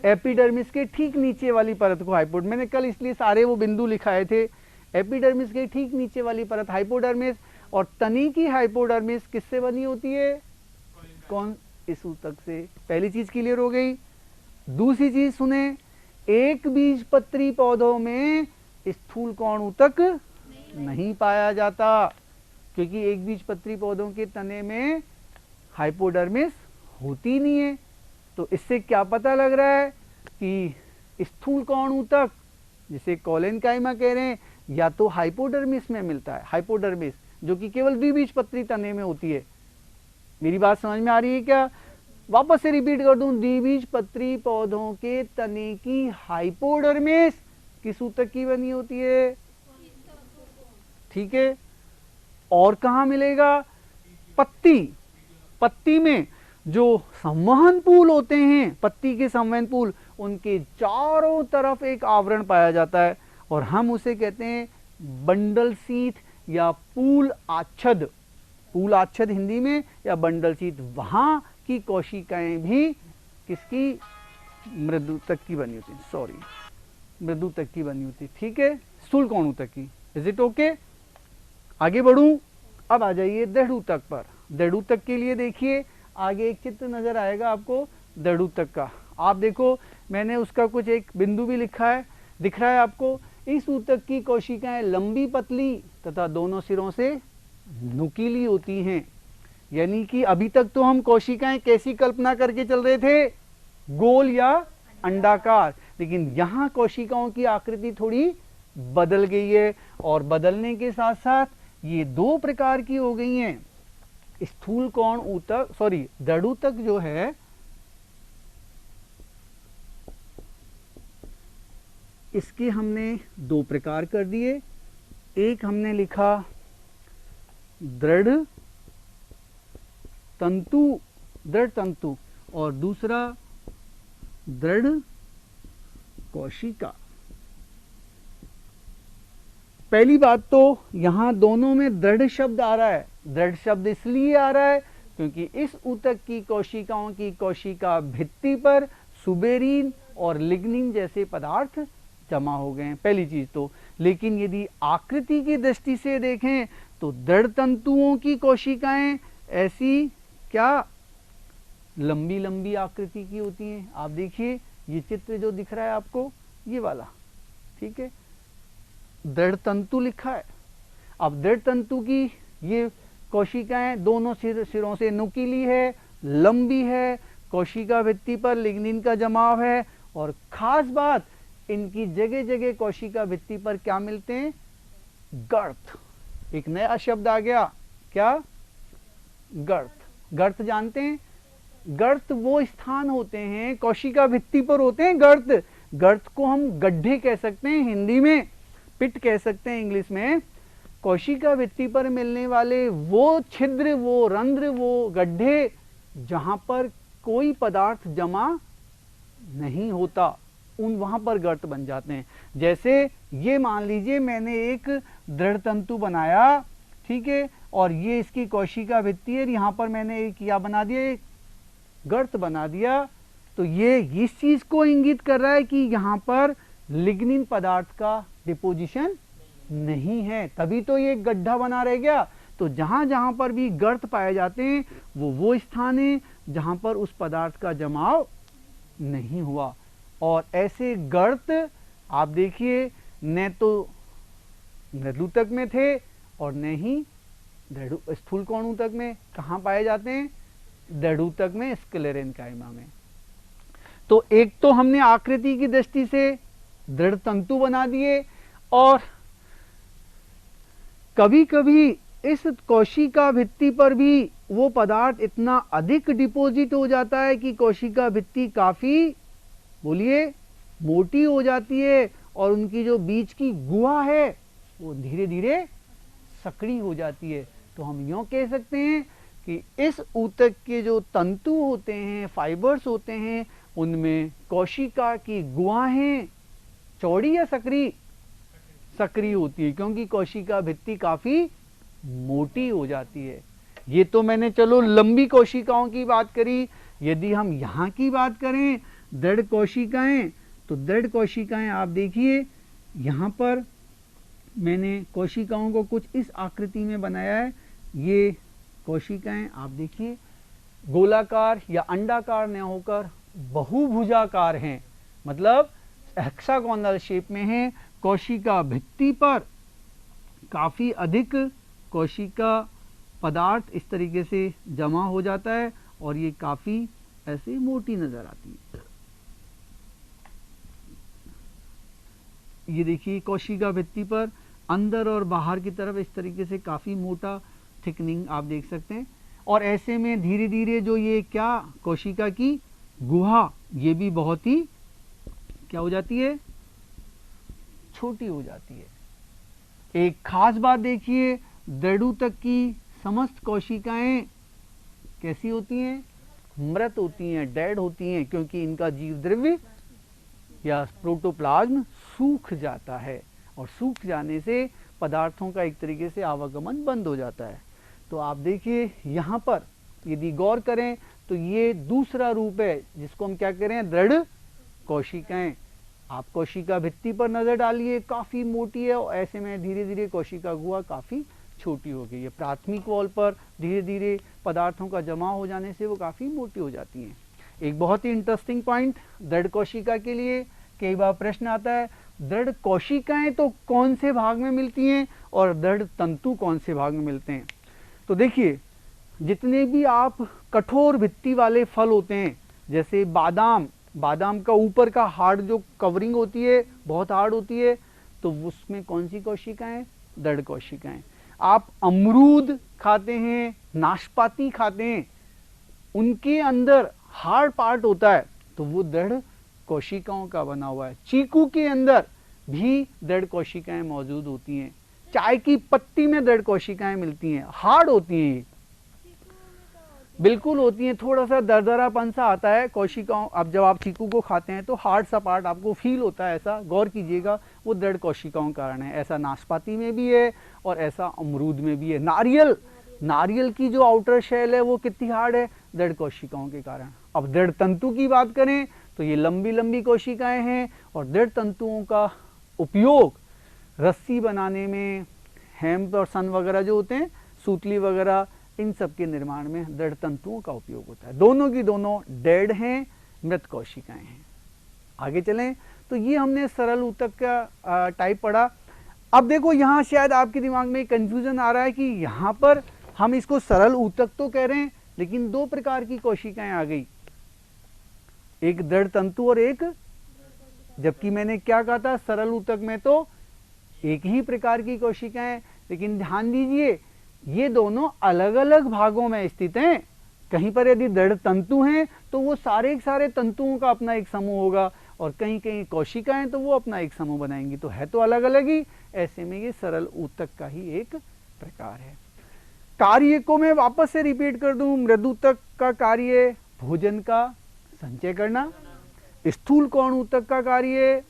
एपिडर्मिस के ठीक नीचे वाली परत को हाइपोड, मैंने कल इसलिए सारे वो बिंदु लिखाए थे, एपिडर्मिस के ठीक नीचे वाली परत हाइपोडर्मिस, और तने की हाइपोडर्मिस किससे बनी होती है, कौन, इस ऊतक से। पहली चीज क्लियर हो गई। दूसरी चीज सुने, एक बीजपत्री पौधों में स्थूल कौण ऊतक नहीं पाया जाता, क्योंकि एक बीजपत्री पौधों के तने में हाइपोडर्मिस होती नहीं है। तो इससे क्या पता लग रहा है कि स्थूल कौण ऊतक, जिसे कोलेनकाइमा कह रहे हैं, या तो हाइपोडर्मिस में मिलता है, हाइपोडर्मिस जो कि केवल द्विबीजपत्री तने में होती है। मेरी बात समझ में आ रही है क्या? वापस से रिपीट कर दूं, द्विबीजपत्री पौधों के तने की हाइपोडर्मिस किस ऊतक की बनी होती है? ठीक है। और कहां मिलेगा? पत्ती। पत्ती में जो संवहन पुल होते हैं, पत्ती के संवहन पुल, उनके चारों तरफ एक आवरण पाया जाता है और हम उसे कहते हैं बंडल शीथ या पूल आच्छद। पूल आच्छद हिंदी में या बंडल शीथ। वहां की कोशिकाएं भी किसकी? मृदुतक की बनी होती है, सॉरी, मृदुतक की बनी होती है। ठीक है, स्थूल कौण ऊतक की। Is it okay? आगे बढ़ूं, अब आ जाइए दृढ़ ऊतक पर। दृढ़ ऊतक के लिए देखिए आगे एक चित्र नजर आएगा आपको दृढ़ ऊतक का। आप देखो मैंने उसका कुछ एक बिंदु भी लिखा है, दिख रहा है आपको। इस ऊतक की कोशिकाएं लंबी पतली तथा दोनों सिरों से नुकीली होती हैं। यानी कि अभी तक तो हम कोशिकाएं कैसी कल्पना करके चल रहे थे? गोल या अंडाकार, लेकिन यहाँ कोशिकाओं की आकृति थोड़ी बदल गई है और बदलने के साथ साथ ये दो प्रकार की हो गई हैं। स्थूल कौण ऊतक, सॉरी दृढ़ ऊतक जो है, इसके हमने दो प्रकार कर दिए। एक हमने लिखा दृढ़ तंतु, दृढ़ तंतु, और दूसरा दृढ़ कोशिका। पहली बात तो यहां दोनों में दृढ़ शब्द आ रहा है। दृढ़ शब्द इसलिए आ रहा है क्योंकि इस ऊतक की कोशिकाओं की कोशिका भित्ति पर सुबेरीन और लिग्निन जैसे पदार्थ जमा हो गए हैं, पहली चीज तो। लेकिन यदि आकृति की दृष्टि से देखें तो दृढ़ तंतुओं की कोशिकाएं ऐसी क्या लंबी लंबी आकृति की होती हैं। आप देखिए ये चित्र जो दिख रहा है आपको, ये वाला, ठीक है, दृढ़ तंतु लिखा है। अब दृढ़ तंतु की ये कोशिकाएं दोनों सिरों से नुकीली है, लंबी है, कोशिका भित्ति पर लिग्निन का जमाव है, और खास बात इनकी जगह जगह कोशिका भित्ति पर क्या मिलते हैं? गर्त। एक नया शब्द आ गया, क्या? गर्त। गर्त जानते हैं? गर्त वो स्थान होते हैं, कोशिका भित्ति पर होते हैं गर्त। गर्त को हम गड्ढे कह सकते हैं, हिंदी में पिट कह सकते हैं, इंग्लिश में। कोशिका भित्ति पर मिलने वाले वो छिद्र, वो रंध्र, वो गड्ढे जहां पर कोई पदार्थ जमा नहीं होता, उन वहां पर गर्त बन जाते हैं। जैसे ये मान लीजिए मैंने एक दृढ़ तंतु बनाया, ठीक है, और ये इसकी कोशिका भित्ति है, यहाँ पर मैंने एक क्या बना दिया? एक गर्त बना दिया। तो ये इस चीज को इंगित कर रहा है कि यहाँ पर लिग्निन पदार्थ का डिपोजिशन नहीं है, तभी तो ये गड्ढा बना रह गया। तो जहां जहां पर भी गर्त पाए जाते हैं वो स्थान है जहां पर उस पदार्थ का जमाव नहीं हुआ। और ऐसे गर्त आप देखिए न तो मृदुतक में थे और न ही स्थूल कौण ऊतक में। कहां पाए जाते हैं? दृढ़ ऊतक में, स्क्लेरेन्काइमा में। तो एक तो हमने आकृति की दृष्टि से दृढ़ तंतु बना दिए, और कभी कभी इस कोशिका भित्ति पर भी वो पदार्थ इतना अधिक डिपोजिट हो जाता है कि कोशिका भित्ति काफी, बोलिए, मोटी हो जाती है और उनकी जो बीच की गुहा है वो धीरे धीरे सकड़ी हो जाती है। तो हम यूं कह सकते हैं कि इस ऊतक के जो तंतु होते हैं, फाइबर्स होते हैं, उनमें कोशिका की गुहाएं चौड़ी या सकरी? सकरी होती है, क्योंकि कोशिका भित्ति काफी मोटी हो जाती है। ये तो मैंने चलो लंबी कोशिकाओं की बात करी। यदि हम यहाँ की बात करें दृढ़ कोशिकाएं, तो दृढ़ कोशिकाएं आप देखिए यहाँ पर मैंने कोशिकाओं को कुछ इस आकृति में बनाया है। ये कोशिकाएं आप देखिए गोलाकार या अंडाकार न होकर बहुभुजाकार हैं, मतलब हेक्सागोनल शेप में है। कोशिका भित्ति पर काफी अधिक कोशिका पदार्थ इस तरीके से जमा हो जाता है और ये काफी ऐसे मोटी नजर आती है। ये देखिए कोशिका भित्ति पर अंदर और बाहर की तरफ इस तरीके से काफी मोटा थिकनिंग आप देख सकते हैं। और ऐसे में धीरे धीरे जो ये क्या कोशिका की गुहा ये भी बहुत ही क्या हो जाती है, छोटी हो जाती है। एक खास बात देखिए, दृढ़ की समस्त कोशिकाएं कैसी होती हैं, मृत होती हैं, डेड होती हैं, क्योंकि इनका जीव द्रव्य या प्रोटोप्लाज्म सूख जाता है और सूख जाने से पदार्थों का एक तरीके से आवागमन बंद हो जाता है। तो आप देखिए यहाँ पर यदि गौर करें तो ये दूसरा रूप है जिसको हम क्या कह रहे हैं, दृढ़ कोशिकाएं। आप कोशिका भित्ति पर नजर डालिए, काफी मोटी है और ऐसे में धीरे धीरे कोशिका गुहा काफी छोटी हो गई है। प्राथमिक वॉल पर धीरे धीरे पदार्थों का जमा हो जाने से वो काफी मोटी हो जाती हैं। एक बहुत ही इंटरेस्टिंग पॉइंट दृढ़ कोशिका के लिए कई बार प्रश्न आता है, दृढ़ कोशिकाएं तो कौन से भाग में मिलती हैं और दृढ़ तंतु कौन से भाग में मिलते हैं। तो देखिए जितने भी आप कठोर भित्ति वाले फल होते हैं, जैसे बादाम, बादाम का ऊपर का हार्ड जो कवरिंग होती है बहुत हार्ड होती है, तो उसमें कौन सी कोशिकाएं, दृढ़ कोशिकाएं। आप अमरूद खाते हैं, नाशपाती खाते हैं, उनके अंदर हार्ड पार्ट होता है तो वो दृढ़ कोशिकाओं का बना हुआ है। चीकू के अंदर भी दृढ़ कोशिकाएं मौजूद होती हैं। चाय की पत्ती में दृढ़ कोशिकाएं मिलती हैं, हार्ड होती हैं, बिल्कुल होती हैं। थोड़ा सा दरदरापन सा आता है कोशिकाओं, अब जब आप चीकू को खाते हैं तो हार्ड सा पार्ट आपको फील होता है, ऐसा गौर कीजिएगा, वो दृढ़ कोशिकाओं के कारण है। ऐसा नाशपाती में भी है और ऐसा अमरूद में भी है। नारियल, नारियल की जो आउटर शेल है वो कितनी हार्ड है, दृढ़ कोशिकाओं के कारण। अब दृढ़ तंतु की बात करें तो ये लंबी लंबी कोशिकाएं हैं और दृढ़ तंतुओं का उपयोग रस्सी बनाने में, हेम्प और सन वगैरह जो होते हैं, सूतली वगैरह, इन सब के निर्माण में दृढ़ तंतुओं का उपयोग होता है। दोनों की दोनों डेड हैं, मृत कोशिकाएं हैं। आगे चलें तो ये हमने सरल ऊतक का टाइप पढ़ा। अब देखो यहाँ शायद आपके दिमाग में कंफ्यूजन आ रहा है कि यहाँ पर हम इसको सरल ऊतक तो कह रहे हैं लेकिन दो प्रकार की कोशिकाएं आ गई, एक दृढ़ तंतु और एक, जबकि मैंने क्या कहा था, सरल ऊतक में तो एक ही प्रकार की कोशिकाएं। लेकिन ध्यान दीजिए ये दोनों अलग अलग भागों में स्थित हैं। कहीं पर यदि दृढ़ तंतु हैं तो वो सारे के सारे तंतुओं का अपना एक समूह होगा और कहीं कहीं कोशिकाएं तो वो अपना एक समूह बनाएंगी, तो है तो अलग अलग ही। ऐसे में ये सरल ऊतक का ही एक प्रकार है। कार्य को मैं वापस से रिपीट कर दूं, मृदूतक का कार्य भोजन का संचय करना, स्थूल कोण ऊतक का कार्य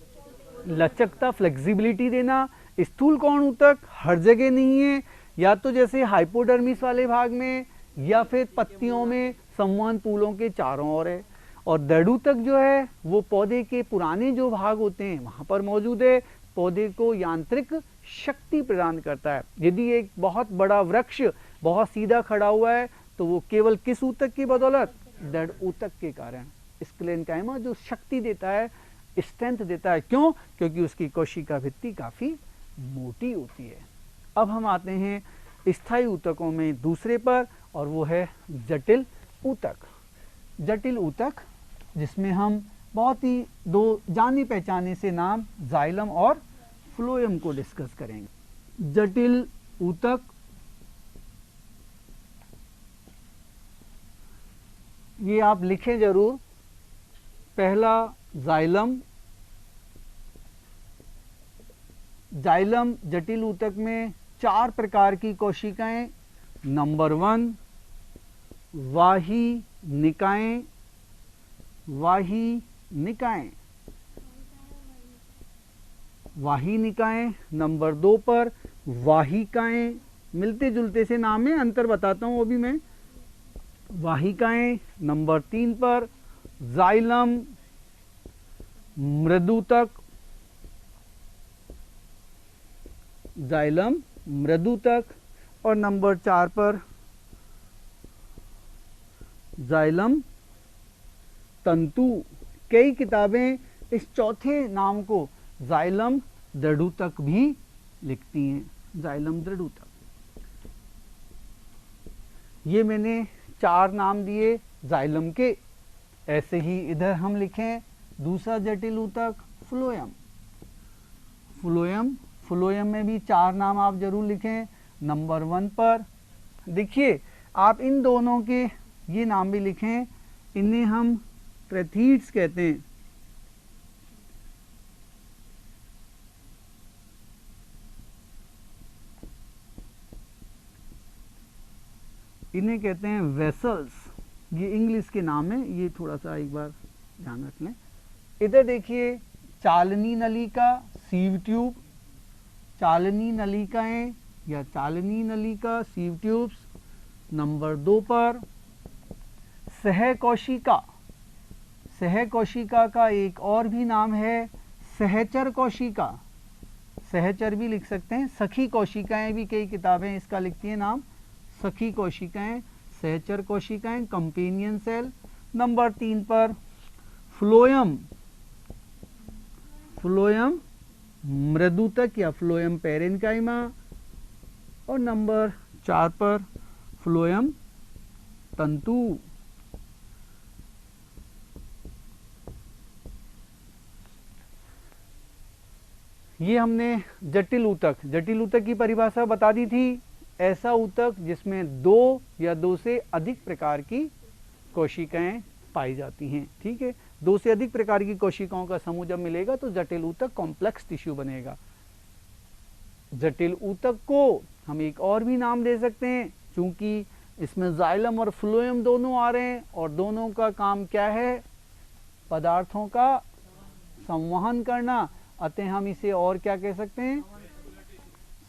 लचकता, फ्लेक्सिबिलिटी देना। स्थूल कोण ऊतक हर जगह नहीं है, या तो जैसे हाइपोडर्मिस वाले भाग में या फिर पत्तियों में, संवहन पुलों के चारों ओर है। और दृढ़ ऊतक जो है वो पौधे के पुराने जो भाग होते हैं वहां पर मौजूद है, पौधे को यांत्रिक शक्ति प्रदान करता है। यदि एक बहुत बड़ा वृक्ष बहुत सीधा खड़ा हुआ है तो वो केवल किस ऊतक की बदौलत, दृढ़ ऊतक के कारण। स्क्लेरेन्काइमा जो शक्ति देता है, स्ट्रेंथ देता है, क्यों, क्योंकि उसकी कोशिका भित्ति काफी मोटी होती है। अब हम आते हैं स्थायी ऊतकों में दूसरे पर, और वो है जटिल ऊतक। जटिल ऊतक जिसमें हम बहुत ही दो जाने पहचाने से नाम जाइलम और फ्लोएम को डिस्कस करेंगे। जटिल ऊतक ये आप लिखें जरूर। पहला जाइलम, जाइलम जटिल ऊतक में 4 प्रकार की कोशिकाएं। नंबर 1 वाही निकाएं, वाही निकाएं, वाही निकाएं। नंबर 2 पर वाहिकाएं, मिलते जुलते से नाम है, अंतर बताता हूं वो भी मैं, वाहिकाएं। नंबर 3 पर जाइलम मृदूतक, जाइलम मृदूतक। और नंबर 4 पर जाइलम तंतु। कई किताबें इस चौथे नाम को जाइलम दृढ़ ऊतक भी लिखती हैं, जाइलम दृढ़ ऊतक। ये मैंने 4 नाम दिए जाइलम के। ऐसे ही इधर हम लिखें दूसरा जटिल ऊतक फ्लोएम। फ्लोएम में भी 4 नाम आप जरूर लिखें। नंबर 1 पर देखिए, आप इन दोनों के ये नाम भी लिखें, इन्हें हम ट्रेथीड्स कहते हैं। इन्हें कहते हैं वेसल्स। ये इंग्लिश के नाम है, ये थोड़ा सा एक बार ध्यान रख लें। इधर देखिए चालनी नलिका, सीव ट्यूब, चालनी नलिकाएं या चालनी नलिका, सीव ट्यूब्स। नंबर 2 पर सहकोशिका। सहकोशिका का एक और भी नाम है सहचर कोशिका। सहचर भी लिख सकते हैं। सखी कोशिकाएं भी कई किताबें इसका लिखती हैं नाम, सखी कोशिकाएं, सहचर कोशिकाएं, कंपेनियन सेल। नंबर 3 पर फ्लोएम। फ्लोएम मृदुतक या फ्लोएम पेरेन्काइमा। और नंबर 4 पर फ्लोएम तंतु। ये हमने जटिल ऊतक की परिभाषा बता दी थी। ऐसा ऊतक जिसमें 2 या 2 से अधिक प्रकार की कोशिकाएं पाई जाती हैं। ठीक है, 2 से अधिक प्रकार की कोशिकाओं का समूह जब मिलेगा तो जटिल ऊतक कॉम्प्लेक्स टिश्यू बनेगा। जटिल ऊतक को हम एक और भी नाम दे सकते हैं, क्योंकि इसमें जाइलम और फ्लोएम दोनों आ रहे हैं और दोनों का काम क्या है, पदार्थों का संवहन करना। अतः हम इसे और क्या कह सकते हैं,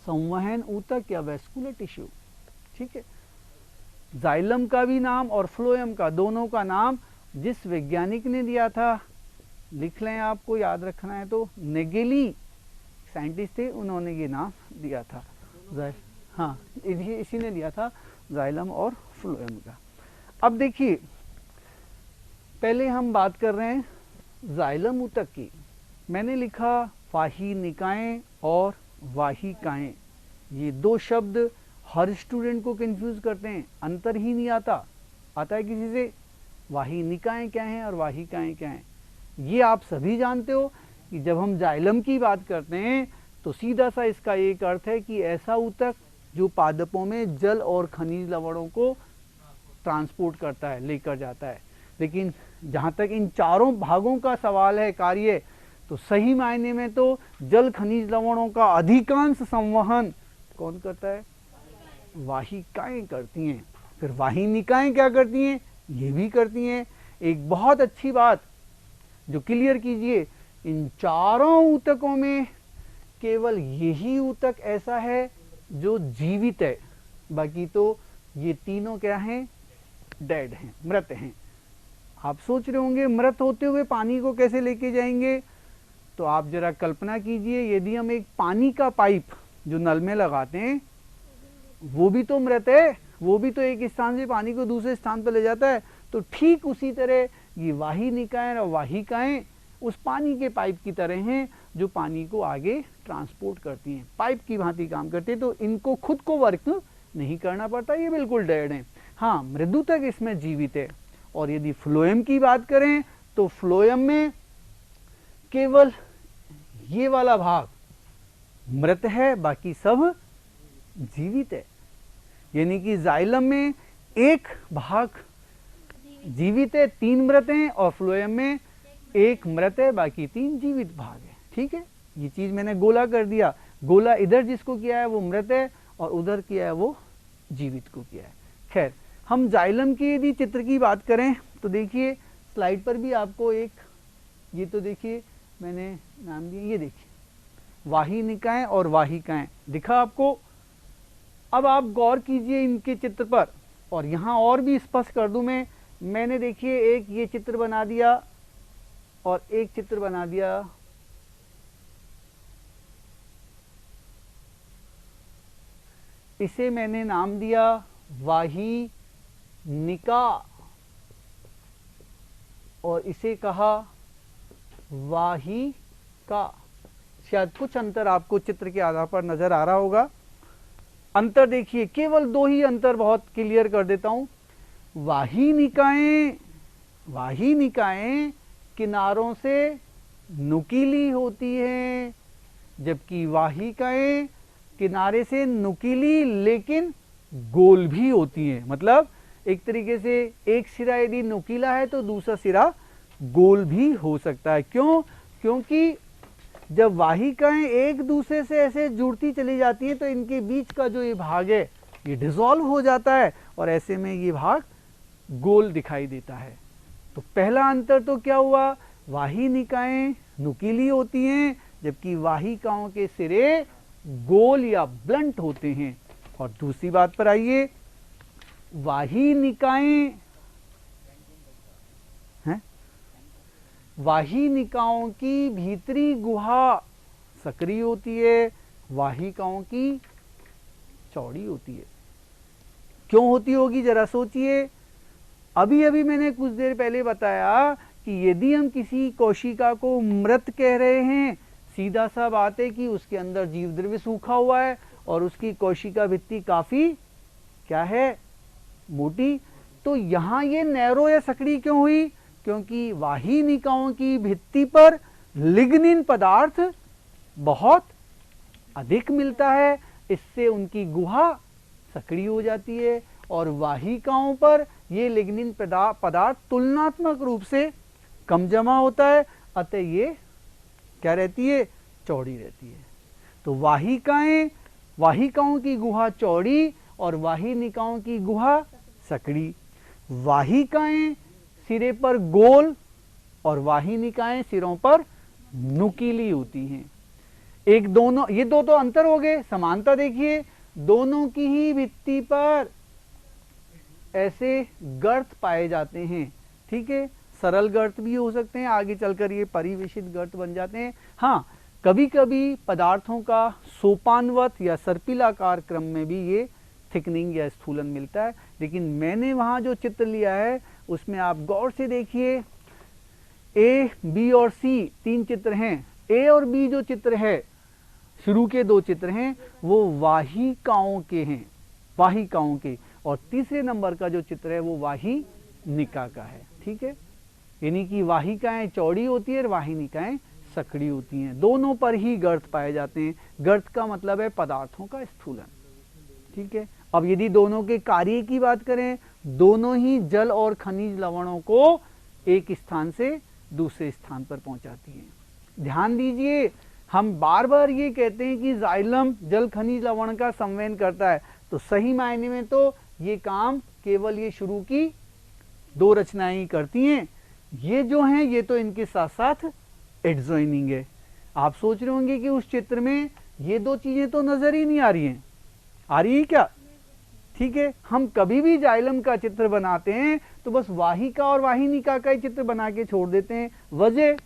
संवहन ऊतक या वेस्कुलर टिश्यू। ठीक है, जाइलम का भी नाम और फ्लोएम का, दोनों का नाम जिस वैज्ञानिक ने दिया था, लिख लें, आपको याद रखना है तो, नेगेली साइंटिस्ट थे, उन्होंने ये नाम दिया था। हाँ, इसी ने दिया था जाइलम और फ्लोएम का। अब देखिए, पहले हम बात कर रहे हैं जाइलम ऊतक की। मैंने लिखा वाहिनिकाएं और वाहिकाएं। ये 2 शब्द हर स्टूडेंट को कंफ्यूज करते हैं, अंतर ही नहीं आता है किसी से। वाहिनिकाएं क्या हैं और वाहिकाएं क्या हैं, ये आप सभी जानते हो कि जब हम जाइलम की बात करते हैं तो सीधा सा इसका एक अर्थ है कि ऐसा ऊतक जो पादपों में जल और खनिज लवणों को ट्रांसपोर्ट करता है, लेकर जाता है। लेकिन जहाँ तक इन चारों भागों का सवाल है कार्य, तो सही मायने में तो जल खनिज लवणों का अधिकांश संवहन कौन करता है, वाहिकाएं करती हैं। फिर वाहिनिकाएं क्या करती हैं, ये भी करती हैं। एक बहुत अच्छी बात जो क्लियर कीजिए, इन चारों ऊतकों में केवल यही ऊतक ऐसा है जो जीवित है, बाकी तो ये तीनों क्या हैं, डेड हैं, मृत हैं। आप सोच रहे होंगे मृत होते हुए पानी को कैसे लेके जाएंगे, तो आप जरा कल्पना कीजिए, यदि हम एक पानी का पाइप जो नल में लगाते हैं, वो भी तो मृत है, वो भी तो एक स्थान से पानी को दूसरे स्थान पर ले जाता है। तो ठीक उसी तरह ये वाहिनिकाएं और वाहिकाएं उस पानी के पाइप की तरह हैं जो पानी को आगे ट्रांसपोर्ट करती हैं, पाइप की भांति काम करती है। तो इनको खुद को वर्क नहीं करना पड़ता, ये बिल्कुल डेड हैं। हाँ, मृदुतक इसमें जीवित है। और यदि फ्लोएम की बात करें तो फ्लोएम में केवल ये वाला भाग मृत है, बाकी सब जीवित है। यानी कि जाइलम में एक भाग जीवित है, 3 मृत हैं, और फ्लोएम में 1 मृत है, बाकी 3 जीवित भाग है। ठीक है, ये चीज मैंने गोला कर दिया। गोला इधर जिसको किया है वो मृत है और उधर किया है वो जीवित को किया है। खैर, हम जाइलम की यदि चित्र की बात करें तो देखिए स्लाइड पर भी आपको एक, ये तो देखिए मैंने नाम दिया, ये देखिए वाहिनिकाएं और वाहिकाएं दिखा आपको। अब आप गौर कीजिए इनके चित्र पर, और यहाँ और भी स्पष्ट कर दूं मैंने देखिए एक ये चित्र बना दिया और एक चित्र बना दिया। इसे मैंने नाम दिया वाहिनिका और इसे कहा वाहिका। शायद कुछ अंतर आपको चित्र के आधार पर नजर आ रहा होगा। अंतर देखिए, केवल दो ही अंतर बहुत क्लियर कर देता हूं। वाहिनिकाएं किनारों से नुकीली होती हैं, जबकि वाहिकाएं किनारे से नुकीली लेकिन गोल भी होती हैं। मतलब एक तरीके से एक सिरा यदि नुकीला है तो दूसरा सिरा गोल भी हो सकता है। क्यों? क्योंकि जब वाहिकाएं एक दूसरे से ऐसे जुड़ती चली जाती हैं तो इनके बीच का जो ये भाग है ये डिसॉल्व हो जाता है और ऐसे में ये भाग गोल दिखाई देता है। तो पहला अंतर तो क्या हुआ, वाहिनिकाएं नुकीली होती हैं जबकि वाहिकाओं के सिरे गोल या ब्लंट होते हैं। और दूसरी बात पर आइए, वाहिनिकाओं की भीतरी गुहा सक्रिय होती है, वाहिकाओं की चौड़ी होती है। क्यों होती होगी जरा सोचिए। अभी अभी मैंने कुछ देर पहले बताया कि यदि हम किसी कोशिका को मृत कह रहे हैं, सीधा सा बात है कि उसके अंदर जीव द्रव्य सूखा हुआ है और उसकी कोशिका भित्ति काफी क्या है, मोटी। तो यहां ये नैरो या सकड़ी क्यों हुई? क्योंकि वाहिनिकाओं की भित्ति पर लिग्निन पदार्थ बहुत अधिक मिलता है, इससे उनकी गुहा सकड़ी हो जाती है और वाहिकाओं पर ये लिग्निन पदार्थ तुलनात्मक रूप से कम जमा होता है, अतः ये क्या रहती है, चौड़ी रहती है। तो वाहिकाओं की गुहा चौड़ी और वाहिनिकाओं की गुहा सकड़ी। वाहिकाएं सिरे पर गोल और वाहिनिकाएं सिरों पर नुकीली होती हैं। एक दोनों, ये दो तो अंतर हो गए। समानता देखिए, दोनों की ही भित्ति पर ऐसे गर्त पाए जाते हैं। ठीक है, सरल गर्त भी हो सकते हैं, आगे चलकर ये परिवेशित गर्त बन जाते हैं। हाँ, कभी कभी पदार्थों का सोपानवत या सर्पिलाकार क्रम में भी ये थिकनिंग या स्थूलन मिलता है। लेकिन मैंने वहां जो चित्र लिया है उसमें आप गौर से देखिए, ए, बी और सी तीन चित्र हैं। ए और बी जो चित्र है, शुरू के दो चित्र हैं, वो वाहिकाओं के हैं, वाहिकाओं के। और तीसरे नंबर का जो चित्र है वो वाहिनिका का है। ठीक है, यानी कि वाहिकाएं चौड़ी होती है और वाहिनिकाएं सकड़ी होती हैं। दोनों पर ही गर्त पाए जाते हैं। गर्त का मतलब है पदार्थों का स्थूलन। ठीक है, अब यदि दोनों के कार्य की बात करें, दोनों ही जल और खनिज लवणों को एक स्थान से दूसरे स्थान पर पहुंचाती हैं। ध्यान दीजिए, हम बार बार ये कहते हैं कि जाइलम जल खनिज लवण का संवहन करता है, तो सही मायने में तो ये काम केवल ये शुरू की दो रचनाएं ही करती हैं। ये जो हैं ये तो इनके साथ साथ एडजॉइनिंग है। आप सोच रहे होंगे कि उस चित्र में ये दो चीजें तो नजर ही नहीं आ रही हैं, आ रही है क्या? ठीक है, हम कभी भी जाइलम का चित्र बनाते हैं तो बस वाहिका और वाहिनिका का ही चित्र बना के छोड़ देते हैं। वजह,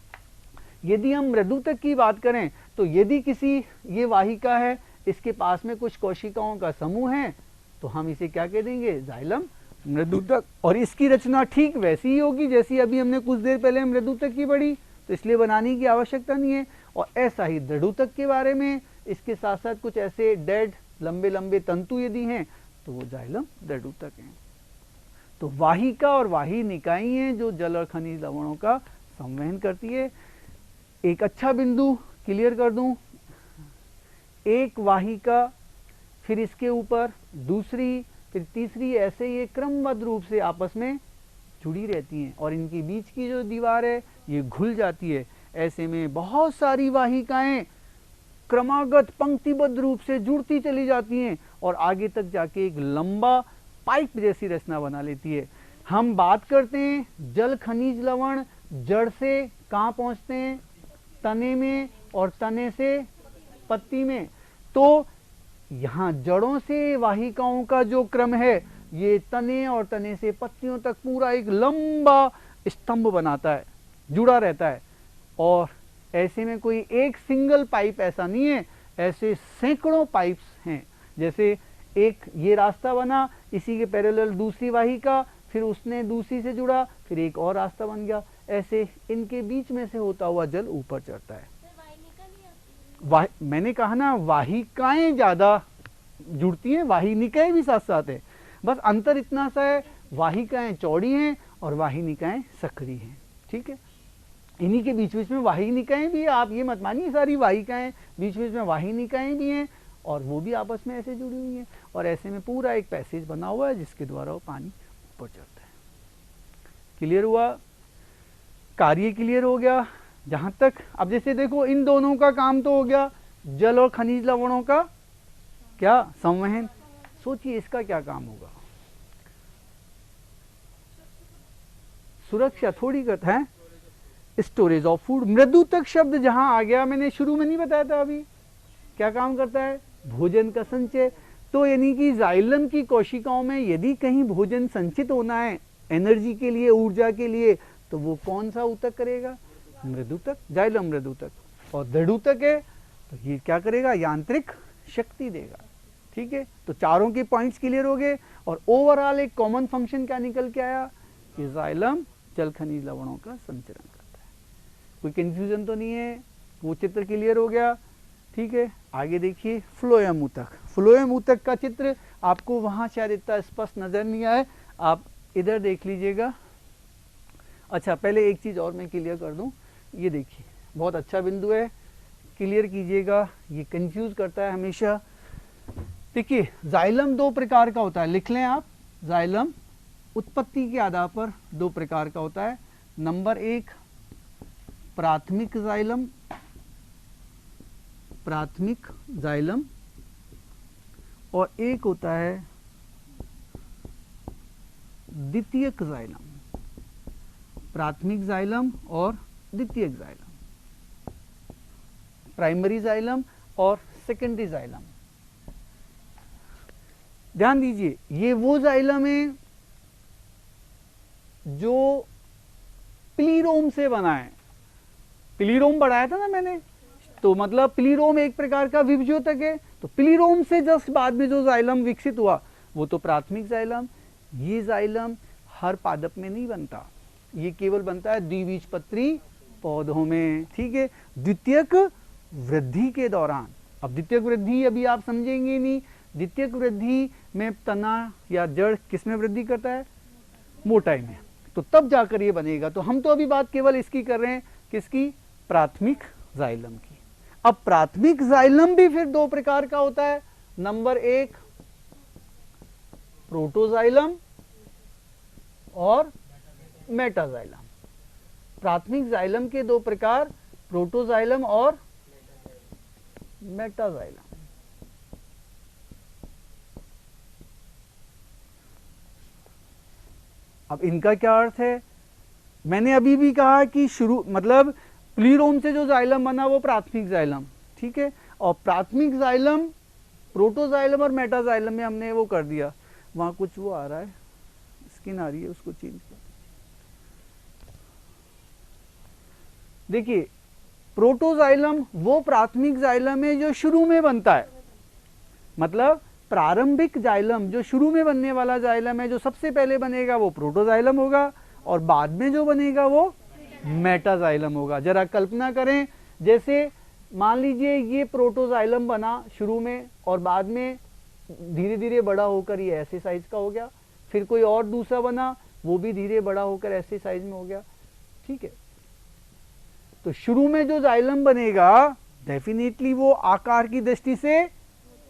यदि हम मृदुतक की बात करें तो यदि किसी, ये वाहिका है, इसके पास में कुछ कोशिकाओं का समूह है, तो हम इसे क्या कह देंगे, जाइलम मृदुतक। और इसकी रचना ठीक वैसी ही होगी जैसी अभी हमने कुछ देर पहले मृदुतक की पढ़ी, तो इसलिए बनाने की आवश्यकता नहीं है। और ऐसा ही दृढ़ुतक के बारे में, इसके साथ साथ कुछ ऐसे डेड लंबे लंबे तंतु यदि हैं तो वो जाइलम दृढ़ुतक हैं। तो वाहिका और वाहिनिकाएं हैं जो जल और खनिज लवणों का संवहन करती है। एक अच्छा बिंदु क्लियर कर दूं, एक वाहिका, फिर इसके ऊपर दूसरी, फिर तीसरी, ऐसे ये क्रमबद्ध रूप से आपस में जुड़ी रहती हैं और इनके बीच की जो दीवार है ये घुल जाती है। ऐसे में बहुत सारी वाहिकाएं क्रमागत पंक्तिबद्ध रूप से जुड़ती चली जाती हैं और आगे तक जाके एक लंबा पाइप जैसी रचना बना लेती है। हम बात करते हैं जल खनिज लवण जड़ से कहाँ पहुँचते हैं, तने में, और तने से पत्ती में। तो यहाँ जड़ों से वाहिकाओं का जो क्रम है ये तने और तने से पत्तियों तक पूरा एक लंबा स्तंभ बनाता है, जुड़ा रहता है। और ऐसे में कोई एक सिंगल पाइप ऐसा नहीं है, ऐसे सैकड़ों पाइप्स हैं। जैसे एक ये रास्ता बना, इसी के पैरेलल दूसरी वाहिका, फिर उसने दूसरी से जुड़ा, फिर एक और रास्ता बन गया। ऐसे इनके बीच में से होता हुआ जल ऊपर चढ़ता है। मैंने कहा ना वाहिकाएं ज्यादा जुड़ती हैं, वाहिनिकाएं भी साथ साथ है, बस अंतर इतना सा है, वाहिकाएं चौड़ी हैं और वाहिनिकाएं सक्रिय हैं। ठीक है, इन्हीं के बीच बीच में वाहिनिकाएं भी, आप ये मत मानिए सारी वाहिकाएं, बीच बीच में वाहिनिकाएं भी हैं और वो भी आपस में ऐसे जुड़ी हुई हैं, और ऐसे में पूरा एक पैसेज बना हुआ है जिसके द्वारा वो पानी ऊपर चढ़ता है। क्लियर हुआ? कार्य क्लियर हो गया जहां तक। अब जैसे देखो इन दोनों का काम तो हो गया, जल और खनिज लवणों का क्या संवहन। सोचिए इसका क्या काम होगा? सुरक्षा थोड़ी करता है, स्टोरेज ऑफ फूड। मृदुतक शब्द जहां आ गया, मैंने शुरू में नहीं बताया था, अभी क्या काम करता है? भोजन का संचय। तो यानी कि जाइलम की कोशिकाओं में यदि कहीं भोजन संचित होना है एनर्जी के लिए, ऊर्जा के लिए, तो वो कौन सा ऊतक करेगा? मृदुतक, जाइलम मृदुतक। और दृढ़ूतक है तो ये क्या करेगा? यांत्रिक शक्ति देगा। ठीक है, तो चारों के पॉइंट्स क्लियर हो गए, और ओवरऑल एक कॉमन फंक्शन क्या निकल के आया कि जाइलम जल खनिज लवणों का संचरण करता है। कोई कंफ्यूजन तो नहीं है? वो चित्र क्लियर हो गया। ठीक है, आगे देखिए फ्लोएम ऊतक। फ्लोएम ऊतक का चित्र आपको वहां शायद इतना स्पष्ट नजर नहीं आया, आप इधर देख लीजिएगा। अच्छा, पहले एक चीज और मैं क्लियर कर दूं, ये देखिए बहुत अच्छा बिंदु है, क्लियर कीजिएगा, ये कंफ्यूज करता है हमेशा। देखिए जाइलम दो प्रकार का होता है, लिख लें आप। जाइलम उत्पत्ति के आधार पर दो प्रकार का होता है। नंबर एक प्राथमिक जाइलम, प्राथमिक जाइलम, और एक होता है द्वितीयक जाइलम। प्राथमिक जाइलम और द्वितीयक जाइलम, प्राइमरी जाइलम और सेकेंडरी जाइलम। ध्यान दीजिए, ये वो जाइलम है जो प्लीरोम से बना है। प्लीरोम बढ़ाया था ना मैंने, तो मतलब प्लीरोम एक प्रकार का विभज्योतक है, तो प्लीरोम से जस्ट बाद में जो जाइलम विकसित हुआ वो तो प्राथमिक जाइलम। ये जाइलम हर पादप में नहीं बनता, ये केवल बनता है द्विबीजपत्री पौधों में। ठीक है, द्वितीयक वृद्धि के दौरान। अब द्वितीयक वृद्धि अभी आप समझेंगे नहीं, द्वितीयक वृद्धि में तना या जड़ किसमें वृद्धि करता है? मोटाई में, तो तब जाकर ये बनेगा। तो हम तो अभी बात केवल इसकी कर रहे हैं, किसकी? प्राथमिक जाइलम की। अब प्राथमिक जाइलम भी फिर दो प्रकार का होता है। नंबर एक प्रोटोजाइलम और मेटाजाइलम। प्राथमिक जाइलम के दो प्रकार, प्रोटोजाइलम और मेटाजाइलम। अब इनका क्या अर्थ है? मैंने अभी भी कहा कि शुरू मतलब प्लीरोम से जो जाइलम बना वो प्राथमिक जाइलम। ठीक है, और प्राथमिक जाइलम प्रोटोजाइलम और मेटाजाइलम में हमने वो कर दिया। वहां कुछ वो आ रहा है, स्किन आ रही है, उसको चेंज कर। देखिए प्रोटोजाइलम वो प्राथमिक जाइलम है जो शुरू में बनता है, मतलब प्रारंभिक जाइलम जो शुरू में बनने वाला जाइलम है, जो सबसे पहले बनेगा वो प्रोटोजाइलम होगा, और बाद में जो बनेगा वो मेटाजाइलम होगा। जरा कल्पना करें, जैसे मान लीजिए ये प्रोटोजाइलम बना शुरू में, और बाद में धीरे धीरे बड़ा होकर ये ऐसे साइज का हो गया, फिर कोई और दूसरा बना, वो भी धीरे बड़ा होकर ऐसे साइज में हो गया। ठीक है, तो शुरू में जो जाइलम बनेगा डेफिनेटली वो आकार की दृष्टि से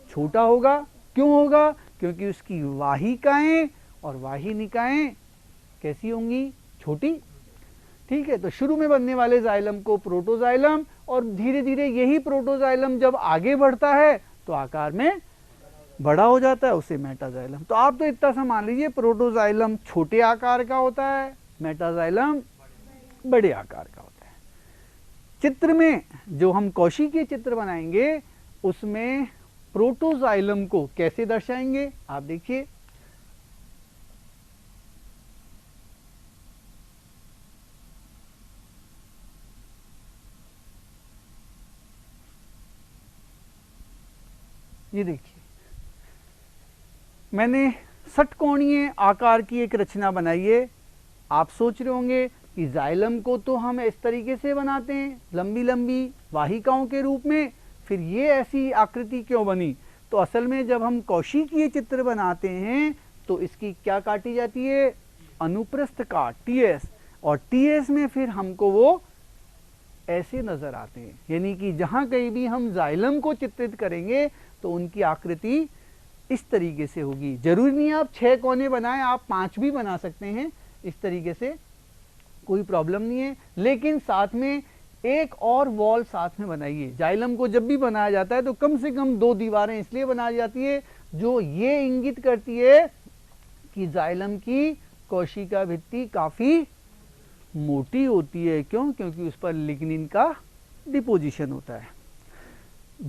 छोटा होगा। क्यों होगा? क्योंकि उसकी वाहिकाएं और वाहिनिकाएं कैसी होंगी? छोटी। ठीक है, तो शुरू में बनने वाले जाइलम को प्रोटोजाइलम, और धीरे धीरे यही प्रोटोजाइलम जब आगे बढ़ता है तो आकार में बड़ा हो जाता है, उसे मेटाजाइलम। तो आप तो इतना सा मान लीजिए, प्रोटोजाइलम छोटे आकार का होता है, मेटाजाइलम बड़े आकार का होता है। चित्र में जो हम कौशिकीय चित्र बनाएंगे उसमें प्रोटोजाइलम को कैसे दर्शाएंगे आप देखिए। ये देखिए, मैंने षटकोणीय आकार की एक रचना बनाई है। आप सोच रहे होंगे कि जाइलम को तो हम इस तरीके से बनाते हैं, लंबी लंबी वाहिकाओं के रूप में, फिर ये ऐसी आकृति क्यों बनी? तो असल में जब हम कौशिकीय चित्र बनाते हैं तो इसकी क्या काटी जाती है, अनुप्रस्थ काट, टीएस, और टीएस में फिर हमको वो ऐसे नजर आते हैं, यानी कि जहां कहीं भी हम जाइलम को चित्रित करेंगे तो उनकी आकृति इस तरीके से होगी। जरूरी नहीं आप 6 कोने बनाएं, आप 5 भी बना सकते हैं, इस तरीके से कोई प्रॉब्लम नहीं है। लेकिन साथ में एक और वॉल साथ में बनाइए। जाइलम को जब भी बनाया जाता है तो कम से कम 2 दीवारें इसलिए बनाई जाती है जो ये इंगित करती है कि जाइलम की कोशिका भित्ति काफी मोटी होती है। क्यों? क्योंकि उस पर लिग्निन का डिपोजिशन होता है।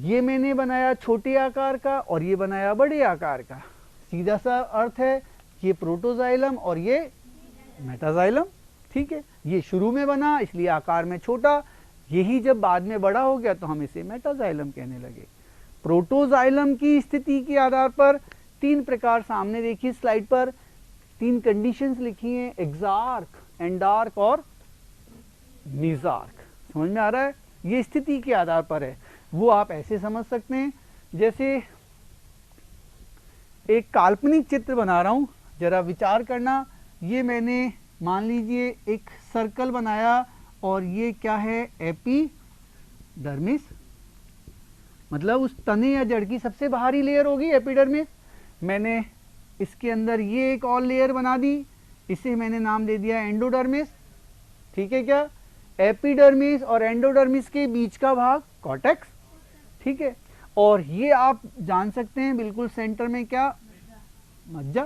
ये मैंने बनाया छोटे आकार का और ये बनाया बड़े आकार का। सीधा सा अर्थ है, ये प्रोटोजाइलम और ये मेटाजाइलम। ठीक है, ये शुरू में बना इसलिए आकार में छोटा, यही जब बाद में बड़ा हो गया तो हम इसे मेटाजाइलम कहने लगे। प्रोटोजाइलम की स्थिति के आधार पर 3 प्रकार सामने देखिए स्लाइड पर 3 कंडीशंस लिखी हैं, एक्सार्क, एंडार्क और मीजार्क। समझ में आ रहा है? ये स्थिति के आधार पर है। वो आप ऐसे समझ सकते हैं जैसे एक काल्पनिक चित्र बना रहा हूं, जरा विचार करना। ये मैंने मान लीजिए एक सर्कल बनाया और ये क्या है, एपिडर्मिस, मतलब उस तने या जड़ की सबसे बाहरी लेयर होगी एपिडर्मिस। मैंने इसके अंदर ये एक और लेयर बना दी, इसे मैंने नाम दे दिया एंडोडर्मिस। ठीक है क्या? एपिडर्मिस और एंडोडर्मिस के बीच का भाग कॉर्टेक्स। ठीक है, और ये आप जान सकते हैं बिल्कुल सेंटर में क्या, मज्जा।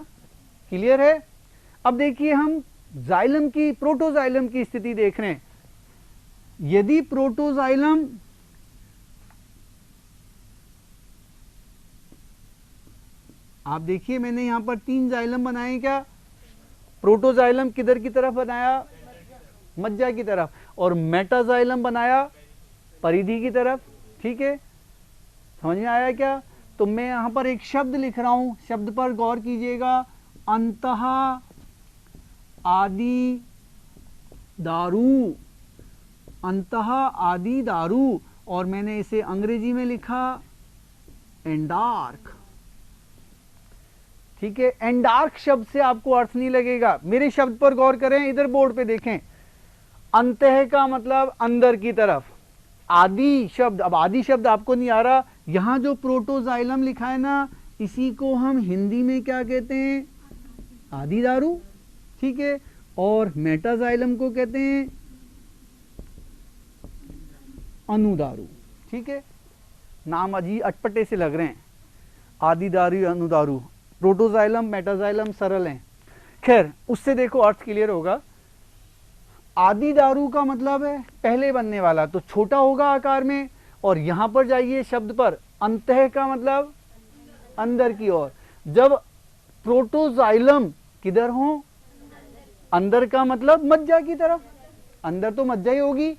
क्लियर है? अब देखिए हम जाइलम की, प्रोटोजाइलम की स्थिति देख रहे हैं। यदि प्रोटोजाइलम आप देखिए मैंने यहां पर 3 जाइलम बनाए। क्या प्रोटोजाइलम किधर की तरफ बनाया, मज्जा की तरफ, और मेटाजाइलम बनाया परिधि की तरफ। ठीक है, समझ में आया क्या? तो मैं यहां पर एक शब्द लिख रहा हूं, शब्द पर गौर कीजिएगा, अंतः आदि दारू, अंतः आदि दारू, और मैंने इसे अंग्रेजी में लिखा एंडार्क। ठीक है, एंडार्क शब्द से आपको अर्थ नहीं लगेगा, मेरे शब्द पर गौर करें, इधर बोर्ड पे देखें। अंतः का मतलब अंदर की तरफ, आदि शब्द, अब आदि शब्द आपको नहीं आ रहा, यहां जो प्रोटोजाइलम लिखा है ना, इसी को हम हिंदी में क्या कहते हैं, आदि दारू। ठीक है, और मेटाजाइलम को कहते हैं अनुदारू। ठीक है, नाम अजीब अटपटे से लग रहे हैं, आदि दारू, अनुदारू। प्रोटोजाइलम, मेटाजाइलम सरल हैं। खैर, उससे देखो अर्थ क्लियर होगा। आदि दारू का मतलब है पहले बनने वाला, तो छोटा होगा आकार में, और यहां पर जाइए शब्द पर, अंतः का मतलब अंदर की ओर। जब प्रोटोजाइलम किधर हो, अंदर का मतलब मज्जा की तरफ, अंदर तो मज्जा ही होगी।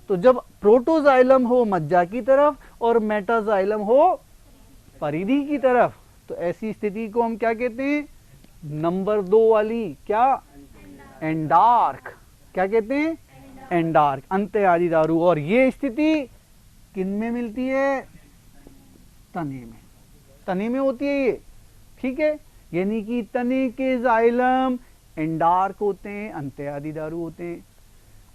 तो जब प्रोटोजाइलम हो मज्जा की तरफ और मेटाजाइलम हो परिधि की तरफ, तो ऐसी स्थिति को हम क्या कहते हैं, नंबर 2 वाली, क्या, एंडार्क। क्या कहते हैं, एंडार्क, अंत्य आदि दारू। और ये स्थिति किन में मिलती है, तने में, तने में होती है ये। ठीक है, यानी कि तने के जाइलम एंडार्क होते हैं, अंत्य आदि दारू होते हैं।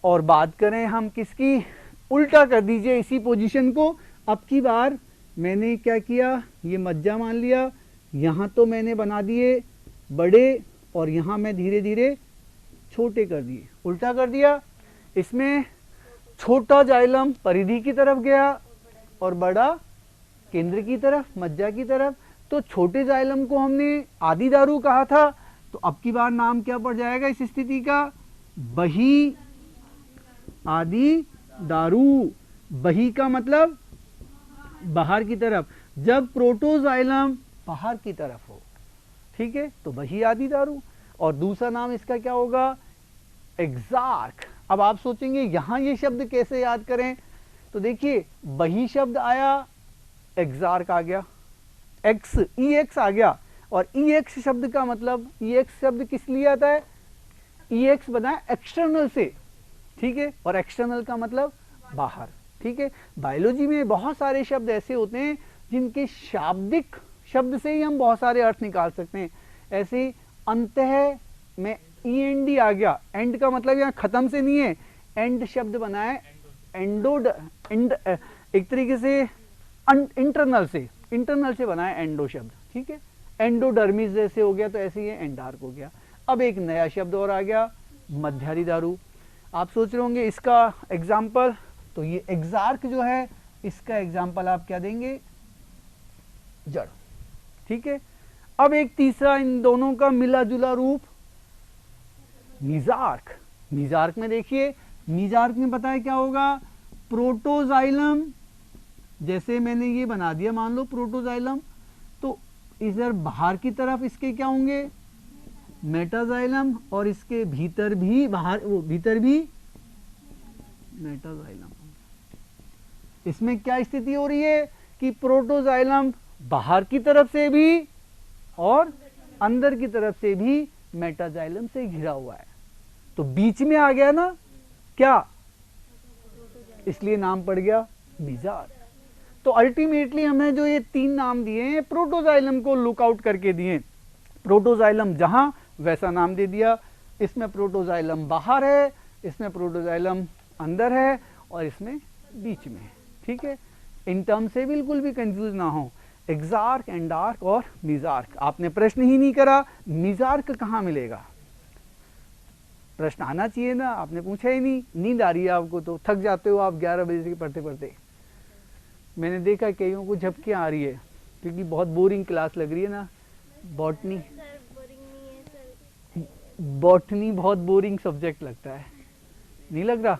और बात करें हम किसकी, उल्टा कर दीजिए इसी पोजीशन को। अब की बार मैंने क्या किया, ये मज्जा मान लिया, यहां तो मैंने बना दिए बड़े और यहां मैं धीरे धीरे छोटे कर दिए, उल्टा कर दिया। इसमें छोटा जाइलम परिधि की तरफ गया और बड़ा केंद्र की तरफ, मज्जा की तरफ। तो छोटे जाइलम को हमने आदि दारू कहा था, तो अब की बार नाम क्या पड़ जाएगा इस स्थिति का, बही आदि दारू। बही का मतलब बाहर की तरफ, जब प्रोटोजाइलम बाहर की तरफ हो, ठीक है, तो बही आदि दारू। और दूसरा नाम इसका क्या होगा, एक्सार्क। अब आप सोचेंगे यहां ये शब्द कैसे याद करें, तो देखिए बही शब्द आया, एक्सार्क आ गया, एक्स ई एक्स आ गया। और ई एक्स शब्द का मतलब, ई एक्स शब्द किस लिए आता है, ई एक्स बना एक्सटर्नल से, ठीक है, और एक्सटर्नल का मतलब बाहर। ठीक है, बायोलॉजी में बहुत सारे शब्द ऐसे होते हैं जिनके शाब्दिक शब्द से ही हम बहुत सारे अर्थ निकाल सकते हैं। ऐसे अंतः में END आ गया, एंड का मतलब यहाँ खत्म से नहीं है, एंड शब्द बना है एक तरीके से इंटरनल से बना है एंडो शब्द, ठीक है। एंडोडर्मिस जैसे हो गया तो ऐसे ही एंडार्क हो गया। अब एक नया शब्द और आ गया, मध्यारी दारू। आप सोच रहे होंगे इसका एग्जाम्पल, तो ये एग्जार्क जो है इसका एग्जाम्पल आप क्या देंगे, जड़, ठीक है। अब एक तीसरा इन दोनों का मिला जुला रूप मीजार्क। मीजार्क में देखिए, मीजार्क में पता है क्या होगा, प्रोटोजाइलम, जैसे मैंने ये बना दिया मान लो प्रोटोजाइलम, तो इधर बाहर की तरफ इसके क्या होंगे, मेटाजाइलम, और इसके भीतर भी भीतर भी मेटाजाइलम। इसमें क्या स्थिति हो रही है कि प्रोटोजाइलम बाहर की तरफ से भी और अंदर की तरफ से भी मेटाजाइलम से घिरा हुआ है, तो बीच में आ गया ना क्या, इसलिए नाम पड़ गया मीजार्क। तो अल्टीमेटली हमने जो ये 3 नाम दिए हैं प्रोटोजाइलम को लुकआउट करके दिए। प्रोटोजाइलम जहां वैसा नाम दे दिया, इसमें प्रोटोजाइलम बाहर है, इसमें प्रोटोजाइलम अंदर है, और इसमें बीच में है, ठीक है। इन टर्म से बिल्कुल भी कंफ्यूज ना हो, एग्जार्क, एंडार्क और मीजार्क। आपने प्रश्न ही नहीं करा मीजार्क कहाँ मिलेगा, प्रश्न आना चाहिए ना, आपने पूछा ही नहीं। नींद आ रही है आपको, तो थक जाते हो आप 11 बजे से पढ़ते पढ़ते। मैंने देखा कईयों को झपकियाँ आ रही है क्योंकि बहुत बोरिंग क्लास लग रही है ना। बॉटनी बहुत बोरिंग सब्जेक्ट लगता है, नहीं लग रहा?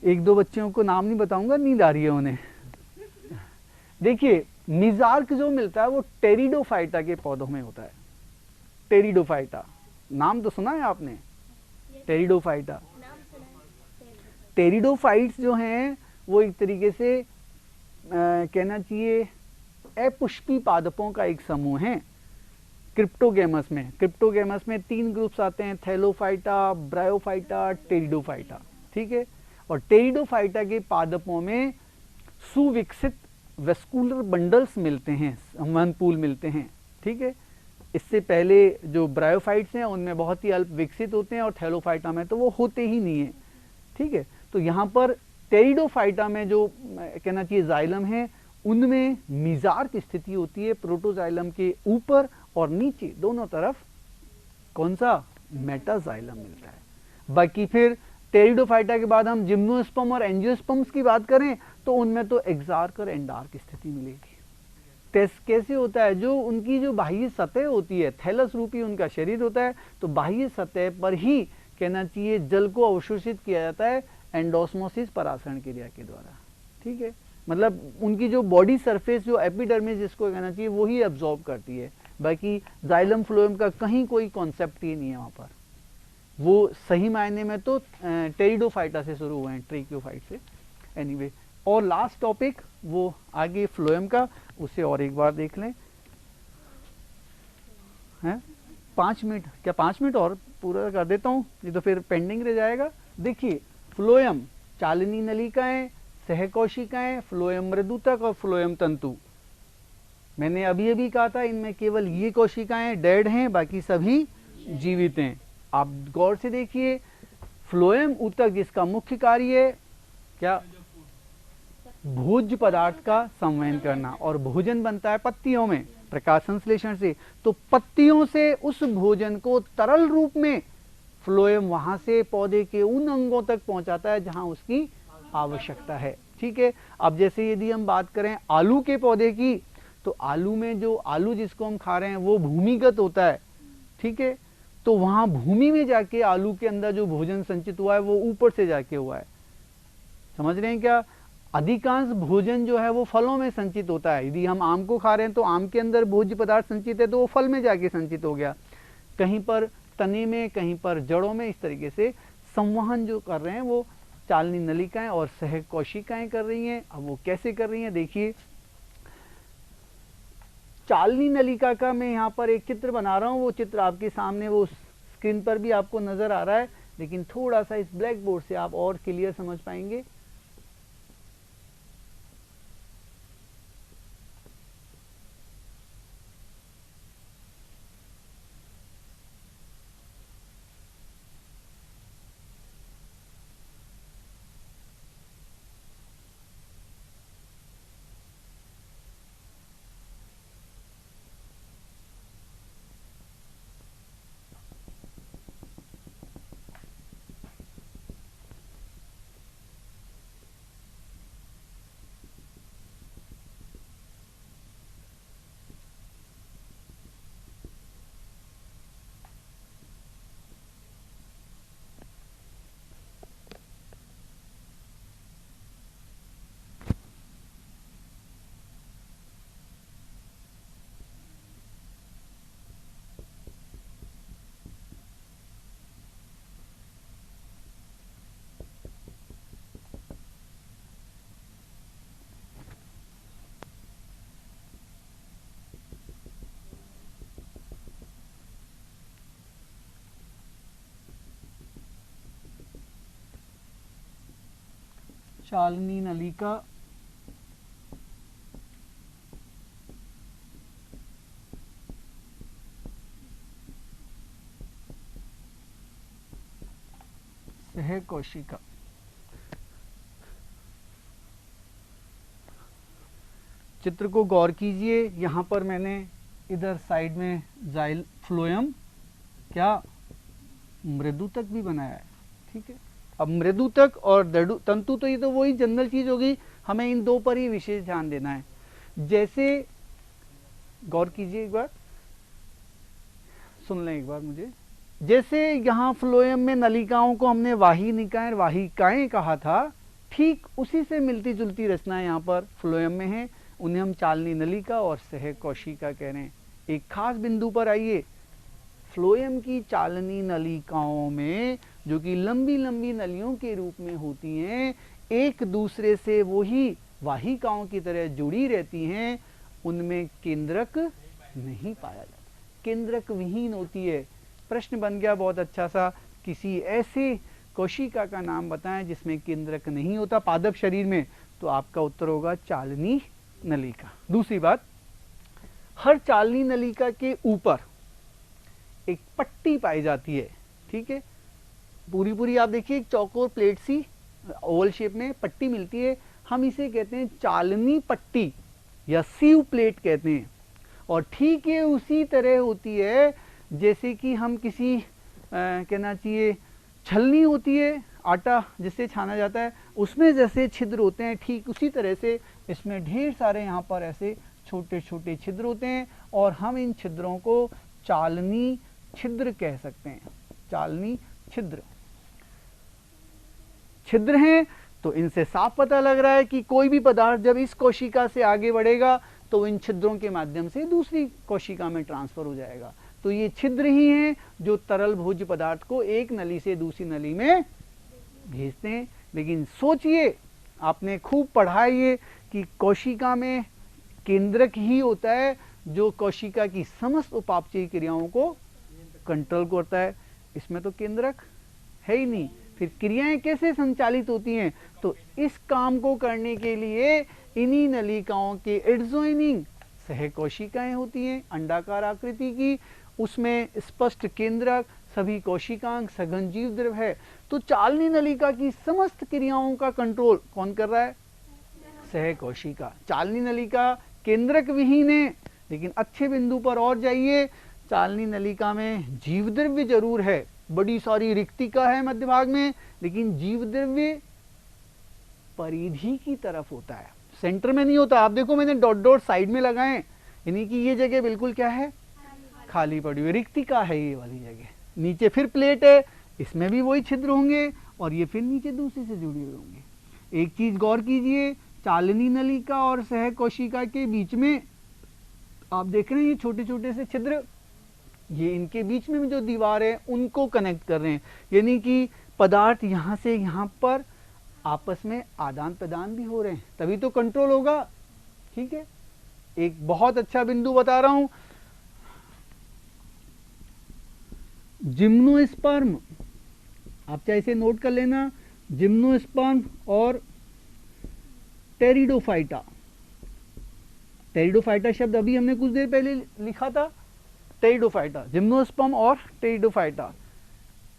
एक दो बच्चों को नाम नहीं बताऊंगा, नींद आ रही है उन्हें। देखिए मीजार्क जो मिलता है वो टेरिडोफाइटा के पौधों में होता है। टेरिडोफाइटा नाम तो सुना है आपने, टेरिडोफाइटा। टेरिडोफाइट्स जो हैं वो एक तरीके से कहना चाहिए अपुष्पी पादपों का एक समूह है। क्रिप्टोगैमस में 3 ग्रुप्स आते हैं, थैलोफाइटा, ब्रायोफाइटा, टेरिडोफाइटा, ठीक है। और टेरिडोफाइटा के पादपों में सुविकसित वेस्कुलर बंडल्स मिलते हैं, संवहनपूल मिलते हैं, ठीक है। इससे पहले जो ब्रायोफाइट्स हैं उनमें बहुत ही अल्प विकसित होते हैं, और थैलोफाइटा में तो वो होते ही नहीं है, ठीक है। तो यहाँ पर टेरिडोफाइटा में जो कहना चाहिए जाइलम है उनमें मीजार्क स्थिति होती है, प्रोटोजाइलम के ऊपर और नीचे दोनों तरफ कौन सा, मेटाजाइलम मिलता है। बाकी फिर टेरिडोफाइटा के बाद हम जिम्नोस्पर्म और एंजियोस्पर्म्स की बात करें तो उनमें तो एक्सार्क और एंडार्क स्थिति मिलेगी। टेस्ट कैसे होता है, जो उनकी जो बाह्य सतह होती है, थैलस रूपी उनका शरीर होता है, तो बाह्य सतह पर ही कहना चाहिए जल को अवशोषित किया जाता है एंडोस्मोसिस परासरण क्रिया के द्वारा, ठीक है। मतलब उनकी जो बॉडी सरफेस जो एपिडर्मिस जिसको कहना चाहिए वो ही एब्जॉर्ब करती है, बाकी जाइलम फ्लोएम का कहीं कोई कॉन्सेप्ट ही नहीं है वहाँ पर। वो सही मायने में तो टेरिडोफाइटा से शुरू हुए हैं, ट्रेकियोफाइट से। एनीवे, और लास्ट टॉपिक वो आगे फ्लोएम का, उसे और एक बार देख लें। हैं 5 मिनट, क्या 5 मिनट और पूरा कर देता हूँ, ये तो फिर पेंडिंग रह जाएगा। देखिए फ्लोएम चालनी नलिकाएं, सहकोशिकाएं, फ्लोएम मृदुतक और फ्लोएम तंतु। मैंने अभी अभी कहा था इनमें केवल ये कोशिकाएं डेड हैं, बाकी सभी जीवित हैं। आप गौर से देखिए, फ्लोएम ऊतक इसका मुख्य कार्य है क्या, भोज्य पदार्थ का संवहन करना, और भोजन बनता है पत्तियों में प्रकाश संश्लेषण से। तो पत्तियों से उस भोजन को तरल रूप में फ्लोएम वहां से पौधे के उन अंगों तक पहुंचाता है जहां उसकी आवश्यकता है, ठीक है। अब जैसे यदि हम बात करें आलू के पौधे की, तो आलू में जो आलू जिसको हम खा रहे हैं वो भूमिगत होता है, ठीक है। तो वहां भूमि में जाके आलू के अंदर जो भोजन संचित हुआ है वो ऊपर से जाके हुआ है, समझ रहे हैं क्या। अधिकांश भोजन जो है वो फलों में संचित होता है। यदि हम आम को खा रहे हैं तो आम के अंदर भोज्य पदार्थ संचित है तो वो फल में जाके संचित हो गया, कहीं पर तने में, कहीं पर जड़ों में। इस तरीके से संवहन जो कर रहे हैं वो चालनी नलिकाएं और सहकोशिकाएं कर रही हैं। अब वो कैसे कर रही हैं देखिए, चालनी नलिका का मैं यहाँ पर एक चित्र बना रहा हूँ, वो चित्र आपके सामने वो स्क्रीन पर भी आपको नजर आ रहा है, लेकिन थोड़ा सा इस ब्लैक बोर्ड से आप और क्लियर समझ पाएंगे। चालनी नलिका सह कोशिका। चित्र को गौर कीजिए, यहाँ पर मैंने इधर साइड में जाइल फ्लोएम क्या मृदुतक भी बनाया है, ठीक है। अब मृदुतक और तंतु तो ये तो वही जनरल चीज होगी, हमें इन दो पर ही विशेष ध्यान देना है। जैसे गौर कीजिए एक बार, सुन लें एक बार मुझे। जैसे यहाँ फ्लोएम में नलिकाओं को हमने वाहिनिकाएं वाहिकाएं कहा था, ठीक उसी से मिलती जुलती रचना यहाँ पर फ्लोएम में है, उन्हें हम चालनी नलिका और सह कोशिका कह रहे हैं। एक खास बिंदु पर आइए, फ्लोएम की चालनी नलिकाओं में जो कि लंबी लंबी नलियों के रूप में होती हैं, एक दूसरे से वही वाहिकाओं की तरह जुड़ी रहती हैं, उनमें केंद्रक नहीं पाया जाता, केंद्रक विहीन होती है। प्रश्न बन गया बहुत अच्छा सा, किसी ऐसे कोशिका का नाम बताएं जिसमें केंद्रक नहीं होता पादप शरीर में, तो आपका उत्तर होगा चालनी नलिका। दूसरी बात, हर चालनी नलिका के ऊपर एक पट्टी पाई जाती है, ठीक है। पूरी पूरी आप देखिए एक चौकोर प्लेट सी ओवल शेप में पट्टी मिलती है, हम इसे कहते हैं चालनी पट्टी या सीव प्लेट कहते हैं। और ठीक है उसी तरह होती है जैसे कि हम किसी कहना चाहिए छलनी होती है, आटा जिससे छाना जाता है, उसमें जैसे छिद्र होते हैं, ठीक उसी तरह से इसमें ढेर सारे यहाँ पर ऐसे छोटे छोटे छिद्र होते हैं, और हम इन छिद्रों को चालनी छिद्र कह सकते हैं। चालनी छिद्र छिद्र हैं, तो इनसे साफ पता लग रहा है कि कोई भी पदार्थ जब इस कोशिका से आगे बढ़ेगा तो इन छिद्रों के माध्यम से दूसरी कोशिका में ट्रांसफर हो जाएगा। तो ये छिद्र ही हैं जो तरल भोज्य पदार्थ को एक नली से दूसरी नली में भेजते हैं। लेकिन सोचिए, आपने खूब पढ़ा ये कि कोशिका में केंद्रक ही होता है जो कोशिका की समस्त उपापचयी क्रियाओं को कंट्रोल करता है, इसमें तो केंद्रक है ही नहीं। फिर क्रियाएं कैसे संचालित होती हैं? तो इस काम को करने के लिए इन्हीं नलिकाओं के एडजॉइनिंग सह कोशिकाएं होती हैं, अंडाकार आकृति की, उसमें स्पष्ट केंद्रक, सभी कोशिकांग, सघन जीव द्रव है। तो चालनी नलिका की समस्त क्रियाओं का कंट्रोल कौन कर रहा है? सह कोशिका। चालनी नलिका केंद्रक विहीन है, लेकिन अच्छे बिंदु पर और जाइए, चालनी नलिका में जीव द्रव्य जरूर है, बड़ी सारी रिक्तिका है मध्य भाग में, लेकिन जीव द्रव्य परिधि की तरफ होता है, सेंटर में नहीं होता। आप देखो मैंने डॉट डॉट साइड में लगाए, यानी कि ये जगह बिल्कुल क्या है? खाली पड़ी हुई रिक्तिका है ये वाली जगह। नीचे फिर प्लेट है, इसमें भी वही छिद्र होंगे, और ये फिर नीचे दूसरे से जुड़े हुए होंगे। एक चीज गौर कीजिए, चालनी नलिका और सह कोशिका के बीच में आप देख रहे हैं ये छोटे छोटे से छिद्र, ये इनके बीच में जो दीवार है उनको कनेक्ट कर रहे हैं, यानी कि पदार्थ यहाँ से यहाँ पर आपस में आदान प्रदान भी हो रहे हैं, तभी तो कंट्रोल होगा। ठीक है, एक बहुत अच्छा बिंदु बता रहा हूं, जिम्नोस्पर्म, आप चाहे इसे नोट कर लेना, जिम्नोस्पर्म और टेरिडोफाइटा। टेरिडोफाइटा शब्द अभी हमने कुछ देर पहले लिखा था, टेरिडोफाइटा, जिम्नोस्पर्म और टेरिडोफाइटा।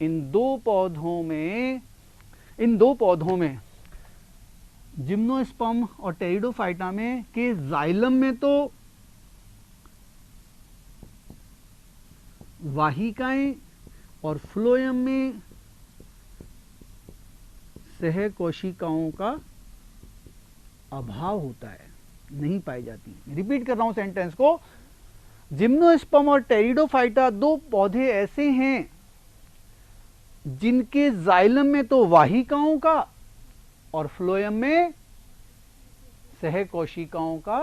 इन दो पौधों में जिम्नोस्पर्म और टेरिडोफाइटा में के जाइलम में तो वाहिकाएं और फ्लोएम में सह कोशिकाओं का अभाव होता है, नहीं पाई जाती। रिपीट कर रहा हूं सेंटेंस को, जिम्नोस्पर्म और टेरिडोफाइटा दो पौधे ऐसे हैं जिनके जाइलम में तो वाहिकाओं का और फ्लोएम में सह कोशिकाओं का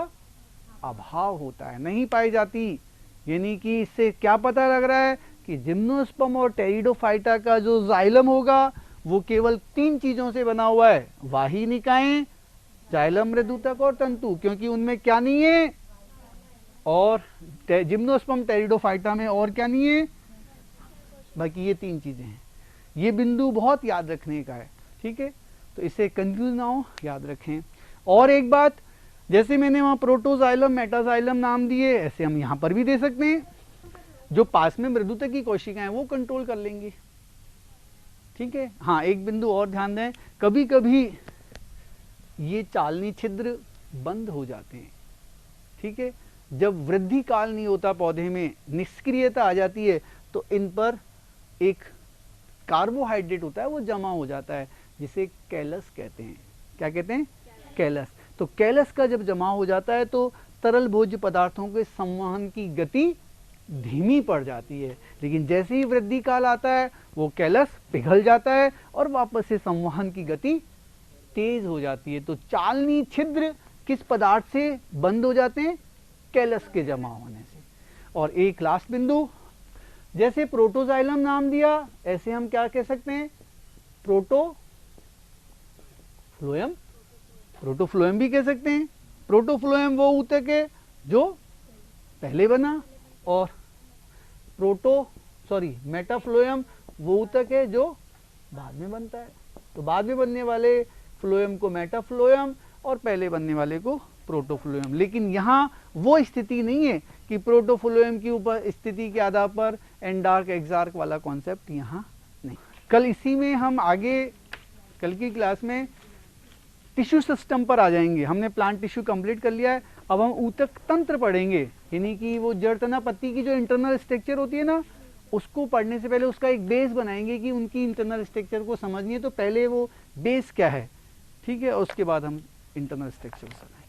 अभाव होता है, नहीं पाई जाती। यानी कि इससे क्या पता लग रहा है कि जिम्नोस्पर्म और टेरिडोफाइटा का जो जाइलम होगा वो केवल तीन चीजों से बना हुआ है, वाहिनिकाएं, जाइलम मृदुतक और तंतु, क्योंकि उनमें क्या नहीं है, और जिम्नोस्पर्म टेरिडोफाइटा में और क्या नहीं है, बाकी ये तीन चीजें हैं। ये बिंदु बहुत याद रखने का है। ठीक है, तो इससे कंफ्यूज ना हो, याद रखें। और एक बात, जैसे मैंने वहाँ प्रोटोजाइलम मेटाजाइलम नाम दिए, ऐसे हम यहाँ पर भी दे सकते हैं। जो पास में मृदुता की कोशिकाएं वो कंट्रोल कर लेंगी, ठीक है। हाँ, एक बिंदु और ध्यान दें, कभी कभी ये चालनी छिद्र बंद हो जाते हैं, ठीक है। जब वृद्धि काल नहीं होता पौधे में, निष्क्रियता आ जाती है, तो इन पर एक कार्बोहाइड्रेट होता है वो जमा हो जाता है, जिसे कैलस कहते हैं। क्या कहते हैं? कैलस। तो कैलस का जब जमा हो जाता है तो तरल भोज्य पदार्थों के संवहन की गति धीमी पड़ जाती है, लेकिन जैसे ही वृद्धि काल आता है वो कैलस पिघल जाता है और वापस से संवहन की गति तेज हो जाती है। तो चालनी छिद्र किस पदार्थ से बंद हो जाते हैं? कैलस के जमा होने से। और एक लास्ट बिंदु, जैसे प्रोटोजाइलम नाम दिया, ऐसे हम क्या कह सकते हैं? प्रोटोफ्लोएम, प्रोटोफ्लोएम भी कह सकते हैं। प्रोटोफ्लोएम वो ऊतक है जो पहले बना, और मेटाफ्लोएम वो ऊतक है जो बाद में बनता है। तो बाद में बनने वाले फ्लोएम को मेटाफ्लोएम और पहले बनने वाले को प्रोटोफ्लोएम। लेकिन यहाँ वो स्थिति नहीं है कि प्रोटोफ्लोएम की ऊपर स्थिति के आधार पर एंडार्क एक्सार्क वाला कॉन्सेप्ट यहाँ नहीं। कल इसी में हम आगे, कल की क्लास में टिश्यू सिस्टम पर आ जाएंगे। हमने प्लांट टिश्यू कंप्लीट कर लिया है, अब हम ऊतक तंत्र पढ़ेंगे, यानी कि वो जड़ तना पत्ती की जो इंटरनल स्ट्रक्चर होती है ना, उसको पढ़ने से पहले उसका एक बेस बनाएंगे कि उनकी इंटरनल स्ट्रक्चर को समझनी है, तो पहले वो बेस क्या है, ठीक है, उसके बाद हम इंटरनल स्ट्रक्चर समझेंगे।